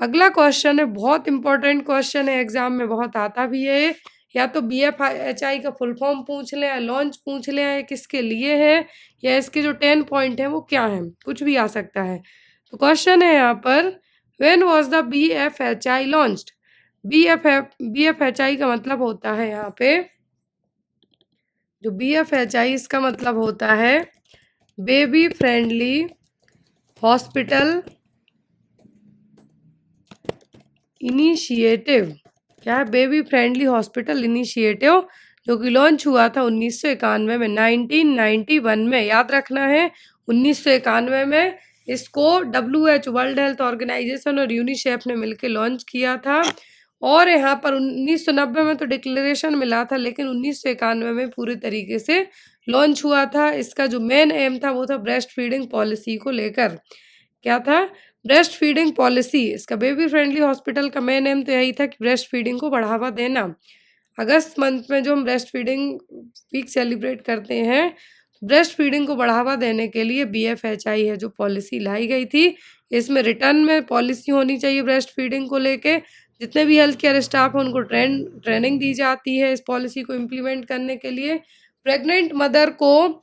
अगला क्वेश्चन है, बहुत इंपॉर्टेंट क्वेश्चन है, एग्जाम में बहुत आता भी है ये। या तो BFHI का फुल फॉर्म पूछ लें, या लॉन्च पूछ लें, या किसके लिए है, या इसके जो 10 पॉइंट हैं वो क्या हैं, कुछ भी आ सकता है। तो क्वेश्चन है यहाँ पर, when was the BFHI launched. BFHI का मतलब होता है यहाँ पे, जो BFHI इसका मतलब होता है बेबी फ्रेंडली हॉस्पिटल इनिशिएटिव। क्या है, बेबी फ्रेंडली हॉस्पिटल इनिशिएटिव, जो कि लॉन्च हुआ था 1991 में, 1991 में, याद रखना है 1991 में। इसको WHO वर्ल्ड हेल्थ ऑर्गेनाइजेशन और यूनिसेफ ने मिलकर लॉन्च किया था। और यहाँ पर 1990 में तो डिक्लेरेशन मिला था, लेकिन 1991 में पूरे तरीके से लॉन्च हुआ था। इसका जो मेन एम था वो था ब्रेस्ट फीडिंग पॉलिसी को लेकर। क्या था, ब्रेस्ट फीडिंग पॉलिसी। इसका बेबी फ्रेंडली हॉस्पिटल का मेन एम तो यही था कि ब्रेस्ट फीडिंग को बढ़ावा देना। अगस्त मंथ में जो हम ब्रेस्ट फीडिंग वीक सेलिब्रेट करते हैं, ब्रेस्ट फीडिंग को बढ़ावा देने के लिए BFHI है जो पॉलिसी लाई गई थी। इसमें रिटर्न में पॉलिसी होनी चाहिए ब्रेस्ट फीडिंग को लेके। जितने भी हेल्थ केयर स्टाफ हैं उनको ट्रेनिंग दी जाती है इस पॉलिसी को इम्प्लीमेंट करने के लिए। प्रेग्नेंट मदर को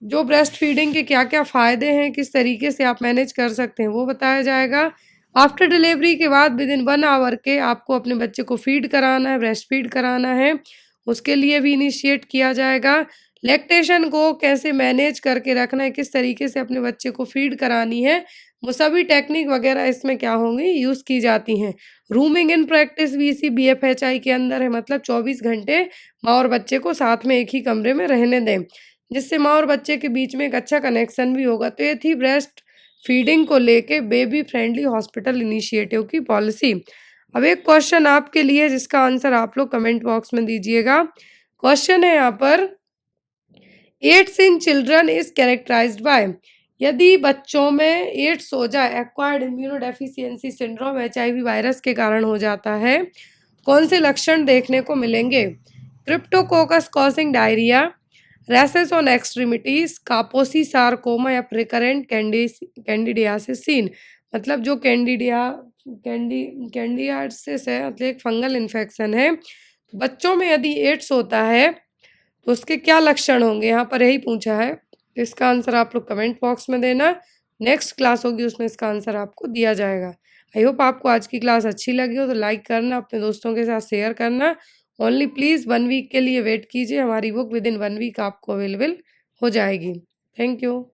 जो ब्रेस्ट फीडिंग के क्या क्या फ़ायदे हैं, किस तरीके से आप मैनेज कर सकते हैं, वो बताया जाएगा। आफ्टर डिलीवरी के बाद विदिन 1 आवर के आपको अपने बच्चे को फीड कराना है, ब्रेस्ट फीड कराना है, उसके लिए भी इनिशिएट किया जाएगा। लैक्टेशन को कैसे मैनेज करके रखना है, किस तरीके से अपने बच्चे को फीड करानी है, वो सभी टेक्निक वगैरह इसमें क्या होंगी, यूज़ की जाती हैं। रूमिंग इन प्रैक्टिस भी इसी BFHI के अंदर है, मतलब 24 घंटे माँ और बच्चे को साथ में एक ही कमरे में रहने दें, जिससे माँ और बच्चे के बीच में एक अच्छा कनेक्शन भी होगा। तो ये थी ब्रेस्ट फीडिंग को लेके बेबी फ्रेंडली हॉस्पिटल इनिशिएटिव की पॉलिसी। अब एक क्वेश्चन आपके लिए जिसका आंसर आप लोग कमेंट बॉक्स में दीजिएगा। क्वेश्चन है यहाँ पर, AIDS in children is characterised by. यदि बच्चों में एड्स हो जाए, acquired immunodeficiency syndrome HIV virus के कारण हो जाता है, कौन से लक्षण देखने को मिलेंगे। Cryptococcus causing diarrhoea, rashes on extremities, कापोसी sarcoma या रिकरेंट कैंडिडियासिस सीन। मतलब जो कैंडिडियासिस है, मतलब एक फंगल इन्फेक्शन है। बच्चों में यदि एड्स होता है तो उसके क्या लक्षण होंगे, यहाँ पर यही पूछा है। तो इसका आंसर आप लोग कमेंट बॉक्स में देना। नेक्स्ट क्लास होगी उसमें इसका आंसर आपको दिया जाएगा। आई होप आपको आज की क्लास अच्छी लगी हो तो लाइक करना, अपने दोस्तों के साथ शेयर करना। ओनली प्लीज़ 1 वीक के लिए वेट कीजिए, हमारी बुक विदिन 1 वीक आपको अवेलेबल हो जाएगी। Thank you.